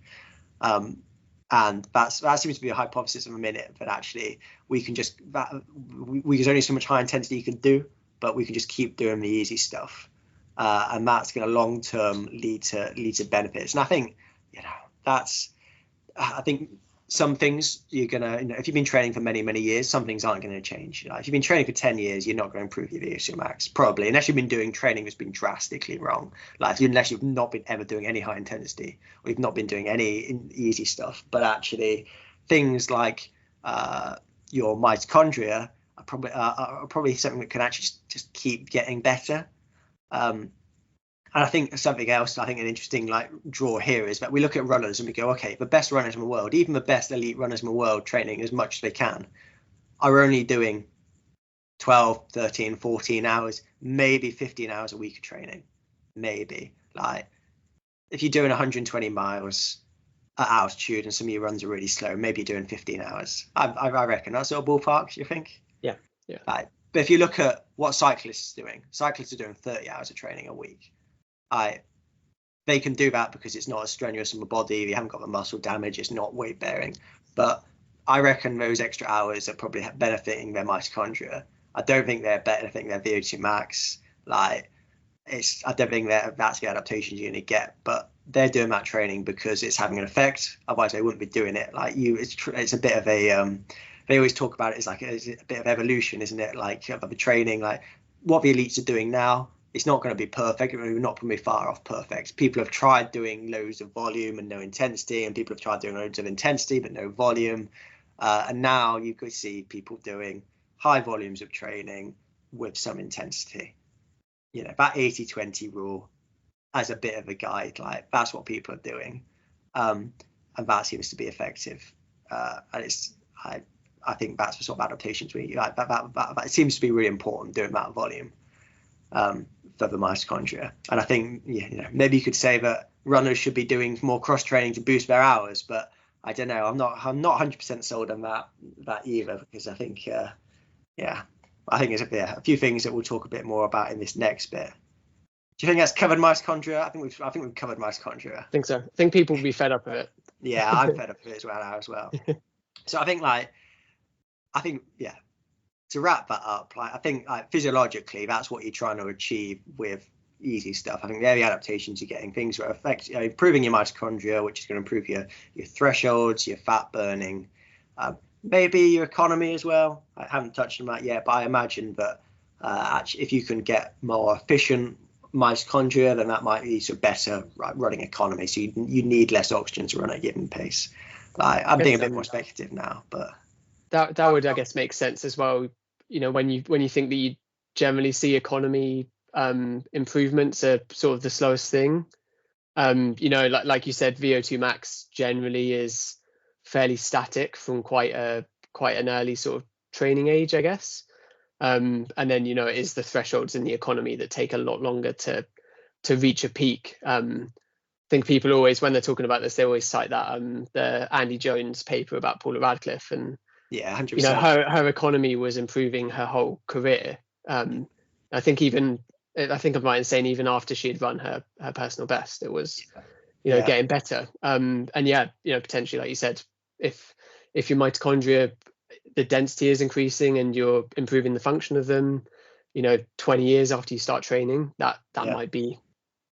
And that seems to be a hypothesis of a minute, but actually there's only so much high intensity you can do, but we can just keep doing the easy stuff. And that's going to long term lead to benefits. And I think, I think some things you're gonna, if you've been training for many, many years, some things aren't going to change. If you've been training for 10 years, you're not going to improve your VO2 max, probably, unless you've been doing training that's been drastically wrong. Unless you've not been ever doing any high intensity, or you've not been doing any easy stuff. But actually, things like your mitochondria are probably something that can actually just keep getting better. And I think something else, an interesting draw here is that we look at runners and we go, okay, the best runners in the world, even the best elite runners in the world, training as much as they can, are only doing 12, 13, 14 hours, maybe 15 hours a week of training. Maybe. If you're doing 120 miles at altitude and some of your runs are really slow, maybe you're doing 15 hours. I reckon that's sort of ballpark, do you think? Yeah. But if you look at what cyclists are doing 30 hours of training a week. They can do that because it's not as strenuous on the body. You haven't got the muscle damage. It's not weight bearing. But I reckon those extra hours are probably benefiting their mitochondria. I don't think they're benefiting their VO2 max. I don't think that's the adaptations you're going to get. But they're doing that training because it's having an effect. Otherwise, they wouldn't be doing it. It's a bit of a. They always talk about it as it's a bit of evolution, isn't it? Of the training, what the elites are doing now. It's not going to be perfect. We're not going to be far off perfect. People have tried doing loads of volume and no intensity, and people have tried doing loads of intensity but no volume. And now you could see people doing high volumes of training with some intensity. That 80-20 rule as a bit of a guide, that's what people are doing. And that seems to be effective. And I think that's the sort of adaptations that seems to be really important, doing that volume. For the mitochondria. And I think maybe you could say that runners should be doing more cross training to boost their hours, but I don't know. I'm not 100% sold on that either, because I think I think there's a few things that we'll talk a bit more about in this next bit. Do you think that's covered mitochondria? I think we've covered mitochondria. I think so. I think people will be fed up with it. Yeah, I'm fed up with it as well. So I think to wrap that up, I think physiologically, that's what you're trying to achieve with easy stuff. I think they're the adaptations you're getting, things that affect improving your mitochondria, which is going to improve your thresholds, your fat burning, maybe your economy as well. I haven't touched on that yet, but I imagine that actually, if you can get more efficient mitochondria, then that might lead to a better running economy. So you need less oxygen to run at a given pace. I'm being a bit more speculative now, but. That would, I guess, make sense as well. When you think that you generally see economy improvements are sort of the slowest thing. Like you said, VO2 max generally is fairly static from quite an early sort of training age, I guess. And then it is the thresholds in the economy that take a lot longer to reach a peak. I think people always, when they're talking about this, they always cite that the Andy Jones paper about Paula Radcliffe, and 100%. Her economy was improving her whole career. I think of mine saying even after she had run her personal best, it was getting better. And potentially, like you said, if your mitochondria, the density is increasing and you're improving the function of them, 20 years after you start training, that might be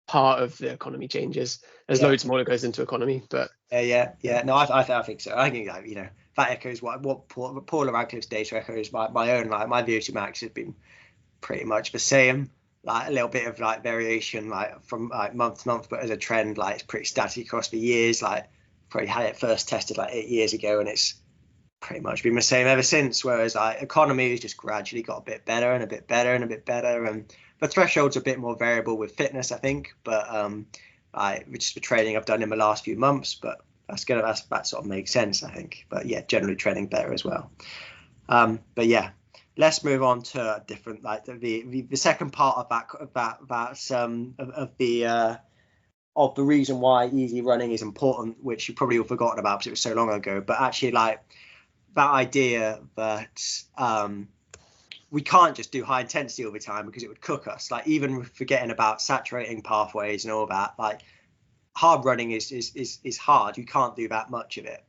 part of the economy changes. There's loads more that goes into economy, but no, I think so. I think that echoes what Paula Radcliffe's data echoes my own. My VO2 max has been pretty much the same, a little bit of variation from month to month, but as a trend, it's pretty static across the years. Probably had it first tested 8 years ago, and it's pretty much been the same ever since. Whereas economy has just gradually got a bit better and a bit better and a bit better, and the threshold's a bit more variable with fitness, I think. But just the training I've done in the last few months, but that sort of makes sense, I think. But generally training better as well. But let's move on to a different, the second part of the reason why easy running is important, which you probably all forgotten about because it was so long ago. But actually, that idea that we can't just do high intensity all the time because it would cook us. Like, even forgetting about saturating pathways and all that, like, hard running is hard. You can't do that much of it.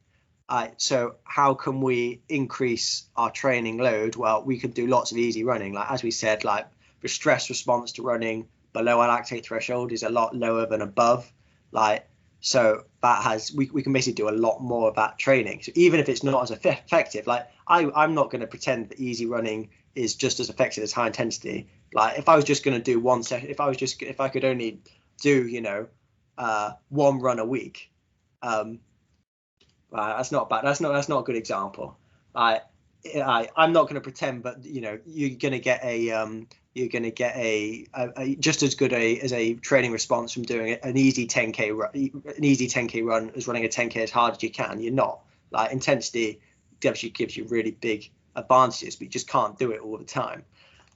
So how can we increase our training load? Well, we could do lots of easy running. Like, as we said, like, the stress response to running below our lactate threshold is a lot lower than above. Like, so that has, we can basically do a lot more of that training. So even if it's not as effective, like, I'm not going to pretend that easy running is just as effective as high intensity. Like, if I was just going to do one session, if I could only do, one run a week, that's not bad. That's not a good example. I'm not going to pretend, but you're going to get a just as good as a training response from doing an easy 10k run as running a 10k as hard as you can. You're not. Like, intensity gives you really big advantages, but you just can't do it all the time.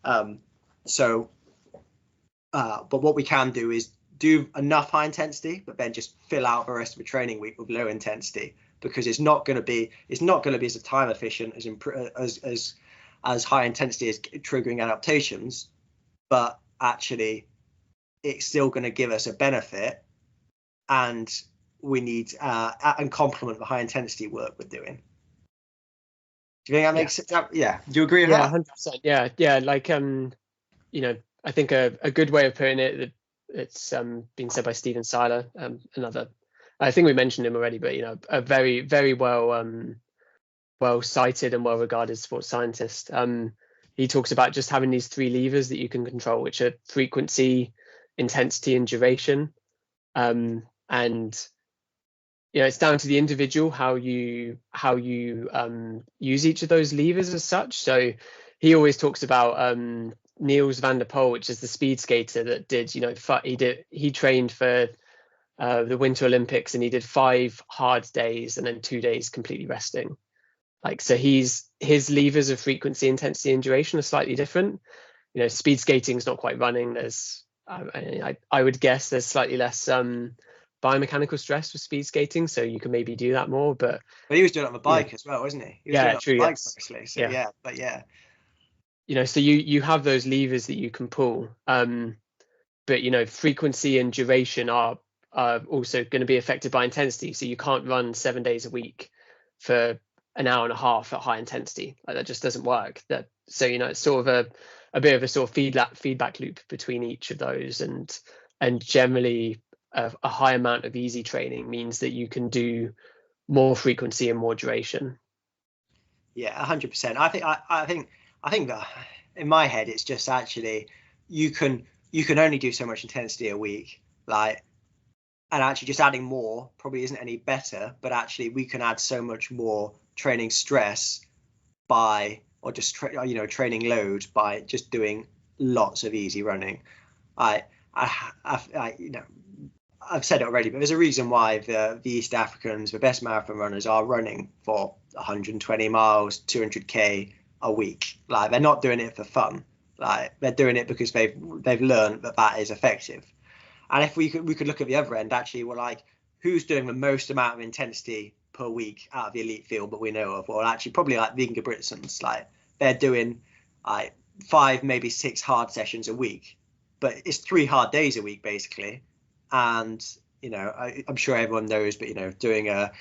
But what we can do is do enough high intensity, but then just fill out the rest of the training week with low intensity, because it's not going to be as time efficient as high intensity is triggering adaptations, but actually it's still going to give us a benefit, and we need and complement the high intensity work we're doing. Do you think that makes sense? Yeah. Do you agree with that? 100%. Yeah. Like, I think a good way of putting it, it's being said by Stephen Seiler, another, I think we mentioned him already, but a very, very well cited and well regarded sports scientist. He talks about just having these three levers that you can control, which are frequency, intensity, and duration. And it's down to the individual how you use each of those levers as such. So he always talks about Niels van der Poel, which is the speed skater that did, he trained for the Winter Olympics, and he did 5 hard days and then 2 days completely resting. Like, so his levers of frequency, intensity, and duration are slightly different. Speed skating is not quite running. There's I would guess there's slightly less biomechanical stress with speed skating, so you can maybe do that more. But he was doing it on the bike as well, wasn't he? He was doing it on the bike mostly. So so you have those levers that you can pull, but frequency and duration are also going to be affected by intensity. So you can't run 7 days a week for an hour and a half at high intensity. Like, that just doesn't work. So it's sort of a bit of a sort of feedback loop between each of those, and generally a high amount of easy training means that you can do more frequency and more duration. Yeah, 100%. I think that in my head it's just actually you can only do so much intensity a week, like, and actually just adding more probably isn't any better, but actually we can add so much more training stress training load by just doing lots of easy running. I've said it already, but there's a reason why the East Africans, the best marathon runners, are running for 120 miles, 200k a week. Like, they're not doing it for fun. Like, they're doing it because they've learned that is effective. And if we could look at the other end, actually, we're like, who's doing the most amount of intensity per week out of the elite field that we know of? Or actually, probably like the Ingebrigtsens. Like, they're doing like 5, maybe 6 hard sessions a week, but it's 3 hard days a week basically. And I'm sure everyone knows, but doing a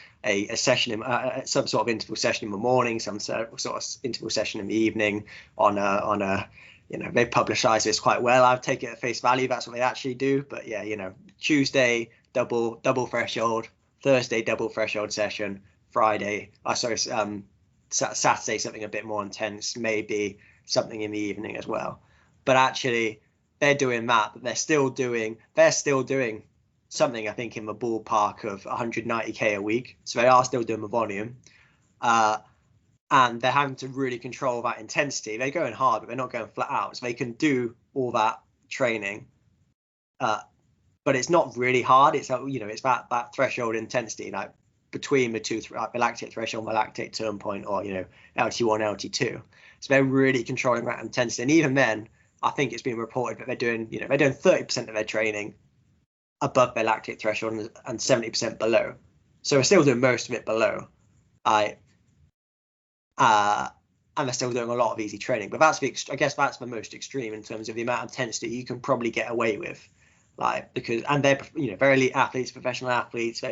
session, some sort of interval session in the morning, some sort of interval session in the evening on a they publicize this quite well. I've taken it at face value. That's what they actually do. But yeah, Tuesday double threshold, Thursday double threshold session, Friday, Saturday something a bit more intense, maybe something in the evening as well. But actually, they're doing that, but they're still doing something, I think, in the ballpark of 190k a week. So they are still doing the volume. And they're having to really control that intensity. They're going hard, but they're not going flat out. So they can do all that training, but it's not really hard. It's it's that threshold intensity, like between the two, the lactate threshold, the lactate turn point, or LT1, LT2. So they're really controlling that intensity. And even then, I think it's been reported that they're doing 30% of their training above their lactate threshold and 70% below. So we're still doing most of it below. And they're still doing a lot of easy training. But I guess that's the most extreme in terms of the amount of intensity you can probably get away with, like, because, and they're, very elite athletes, professional athletes.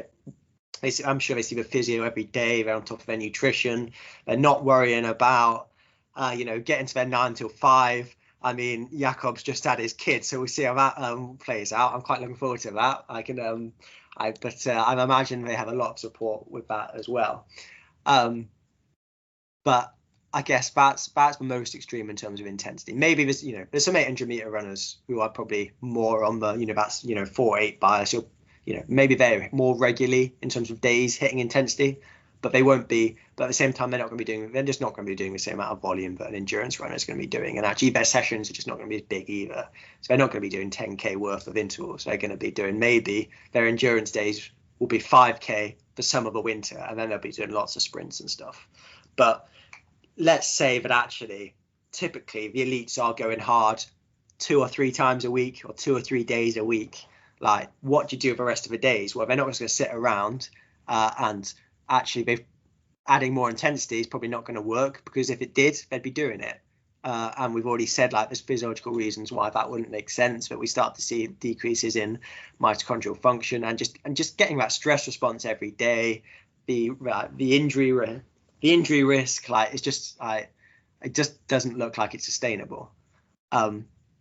I'm sure they see the physio every day. They're on top of their nutrition. They're not worrying about, getting to their 9 till 5. I mean, Jakob's just had his kid, so we'll see how that plays out. I'm quite looking forward to that. I imagine they have a lot of support with that as well. But I guess that's the most extreme in terms of intensity. Maybe there's some 800-meter runners who are probably more on the, that's 4-8 bias. Maybe they're more regularly in terms of days hitting intensity, but they won't be. But at the same time, they're just not going to be doing the same amount of volume that an endurance runner is going to be doing. And actually, their sessions are just not going to be as big either. So they're not going to be doing 10K worth of intervals. They're going to be doing, maybe their endurance days will be 5K for some of the winter, and then they'll be doing lots of sprints and stuff. But let's say that actually, typically, the elites are going hard 2 or 3 times a week or 2 or 3 days a week. Like, what do you do the rest of the days? Well, they're not just going to sit around, and actually, adding more intensity is probably not going to work, because if it did, they'd be doing it. And we've already said, like, there's physiological reasons why that wouldn't make sense, but we start to see decreases in mitochondrial function and just getting that stress response every day. The injury risk, like, it's just it just doesn't look like it's sustainable.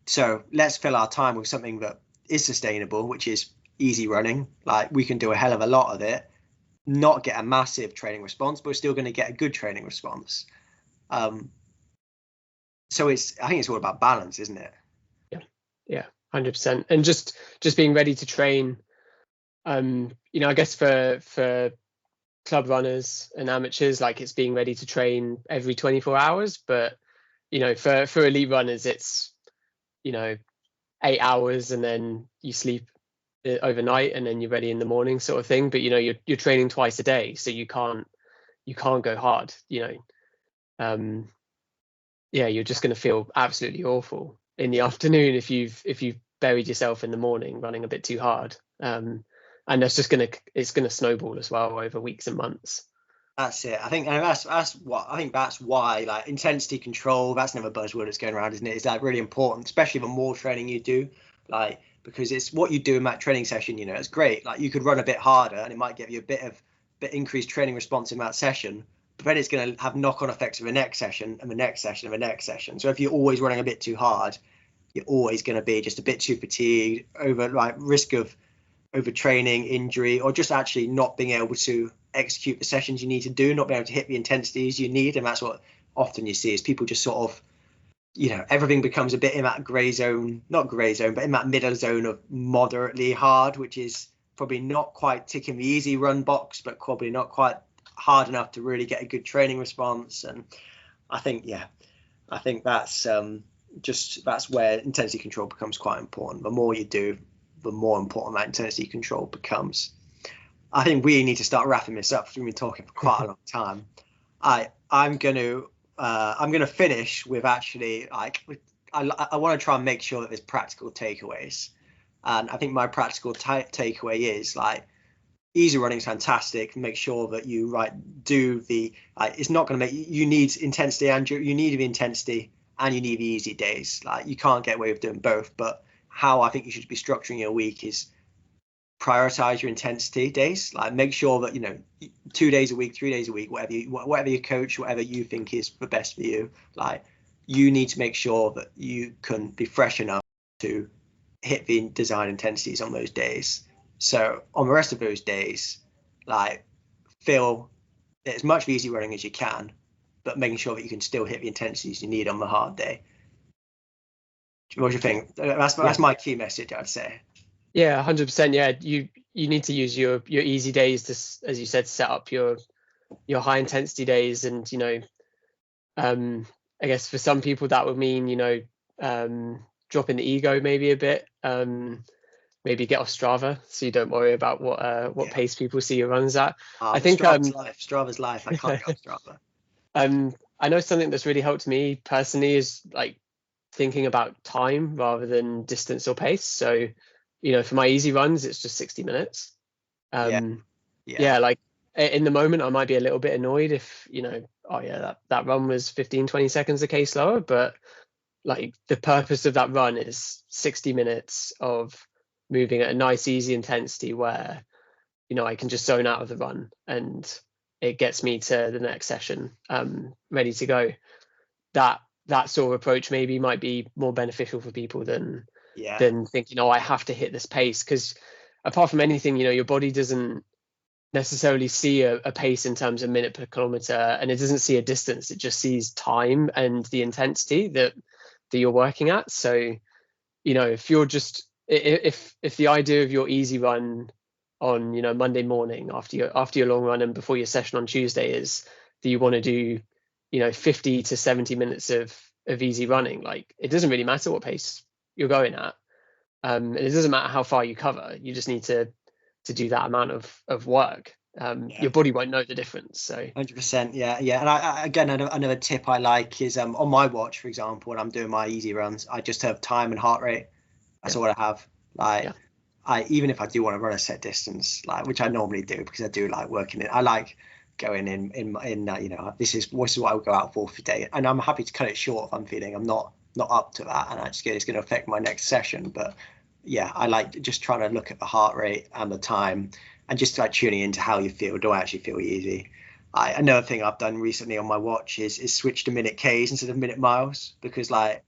So let's fill our time with something that is sustainable, which is easy running. Like, we can do a hell of a lot of it, not get a massive training response, but we're still going to get a good training response. So I think it's all about balance, isn't it? Yeah, 100%. And just being ready to train. I guess for club runners and amateurs, like, it's being ready to train every 24 hours. But for elite runners, it's 8 hours, and then you sleep overnight, and then you're ready in the morning, sort of thing. But you're training twice a day, so you can't go hard. You're just going to feel absolutely awful in the afternoon if you've buried yourself in the morning running a bit too hard. And it's going to snowball as well over weeks and months. That's it. I think that's why, like, intensity control, that's another buzzword that's going around, isn't it? It's like really important, especially the more training you do, like, because it's what you do in that training session. It's great. Like, you could run a bit harder and it might give you a bit increased training response in that session, but then it's going to have knock-on effects in the next session and the next session and the next session. So if you're always running a bit too hard, you're always going to be just a bit too fatigued, risk of overtraining, injury, or just actually not being able to execute the sessions you need to do, not being able to hit the intensities you need. And that's what often you see, is people just sort of, everything becomes a bit in that grey zone, not grey zone, but in that middle zone of moderately hard, which is probably not quite ticking the easy run box, but probably not quite hard enough to really get a good training response. And I think that's that's where intensity control becomes quite important. The more you do, the more important that intensity control becomes. I think we need to start wrapping this up, because we've been talking for quite a long time. I'm going to finish with, actually, like, I want to try and make sure that there's practical takeaways. And I think my practical takeaway is, like, easy running is fantastic. Make sure that you do the, it's not going to make you need intensity, and you need the intensity and you need the easy days. Like, you can't get away with doing both. But how I think you should be structuring your week is prioritize your intensity days. Like, make sure that 2 days a week, 3 days a week, whatever your coach, whatever you think is the best for you, like, you need to make sure that you can be fresh enough to hit the design intensities on those days. So on the rest of those days, like, feel as much easy running as you can, but making sure that you can still hit the intensities you need on the hard day. What do you think? That's my key message, I'd say. Yeah, 100%. Yeah, you need to use your easy days to, as you said, set up your high intensity days. And I guess for some people that would mean dropping the ego maybe a bit. Maybe get off Strava, so you don't worry about what pace people see your runs at. I think Strava's life. I can't go off Strava. I know something that's really helped me personally is, like, thinking about time rather than distance or pace. So for my easy runs, it's just 60 minutes. Like, in the moment, I might be a little bit annoyed if, oh yeah, that run was 15, 20 seconds a K slower, but like the purpose of that run is 60 minutes of moving at a nice, easy intensity where, I can just zone out of the run and it gets me to the next session, ready to go. That sort of approach maybe might be more beneficial for people than thinking, oh, I have to hit this pace. Because apart from anything, your body doesn't necessarily see a pace in terms of minute per kilometer, and it doesn't see a distance. It just sees time and the intensity that you're working at. So, if you're just if the idea of your easy run on Monday morning after your long run and before your session on Tuesday is that you want to do 50 to 70 minutes of easy running, like it doesn't really matter what pace you're going at, and it doesn't matter how far you cover. You just need to do that amount of work. Your body won't know the difference. So 100%, yeah. And I again, another tip I like is on my watch, for example, when I'm doing my easy runs, I just have time and heart rate. That's all I have. Like, I even if I do want to run a set distance, like which I normally do because I do like working it. I like going in this is what I would go out for today, and I'm happy to cut it short if I'm feeling I'm not up to that, and I just get it's going to affect my next session. But yeah, I like just trying to look at the heart rate and the time, and just like tuning into how you feel. Do I actually feel easy? Another thing I've done recently on my watch is switch to minute Ks instead of minute miles, because like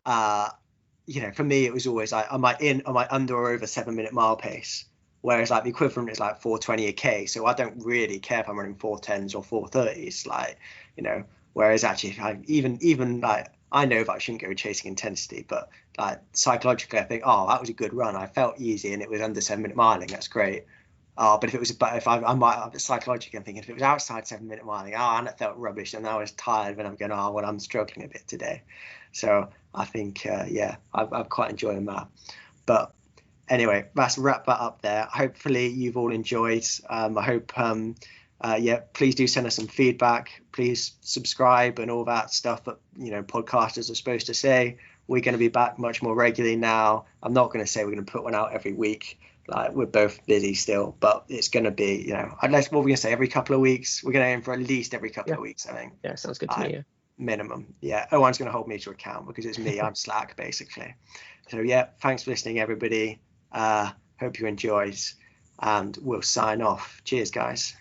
for me it was always like am I under or over 7 minute mile pace, whereas like the equivalent is like 4:20 a K, so I don't really care if I'm running 4:10s or 4:30s, like whereas actually even like I know that I shouldn't go chasing intensity, but like psychologically I think, oh, that was a good run, I felt easy and it was under 7 minute miling, that's great. But if I might psychologically I'm thinking if it was outside 7 minute miling, and it felt rubbish and I was tired when I'm going, well, I'm struggling a bit today. So I think I'm quite enjoying that. But anyway, let's wrap that up there. Hopefully you've all enjoyed. I hope please do send us some feedback. Please subscribe and all that stuff that podcasters are supposed to say. We're going to be back much more regularly now. I'm not going to say we're going to put one out every week. Like we're both busy still, but it's going to be unless what we're going to say every couple of weeks. We're going to aim for at least every couple of weeks, I think. Yeah, sounds good to me. Yeah. Minimum. Yeah. Owen's going to hold me to account because it's me. I'm slack basically. So yeah, thanks for listening, everybody. Hope you enjoyed, and we'll sign off. Cheers, guys.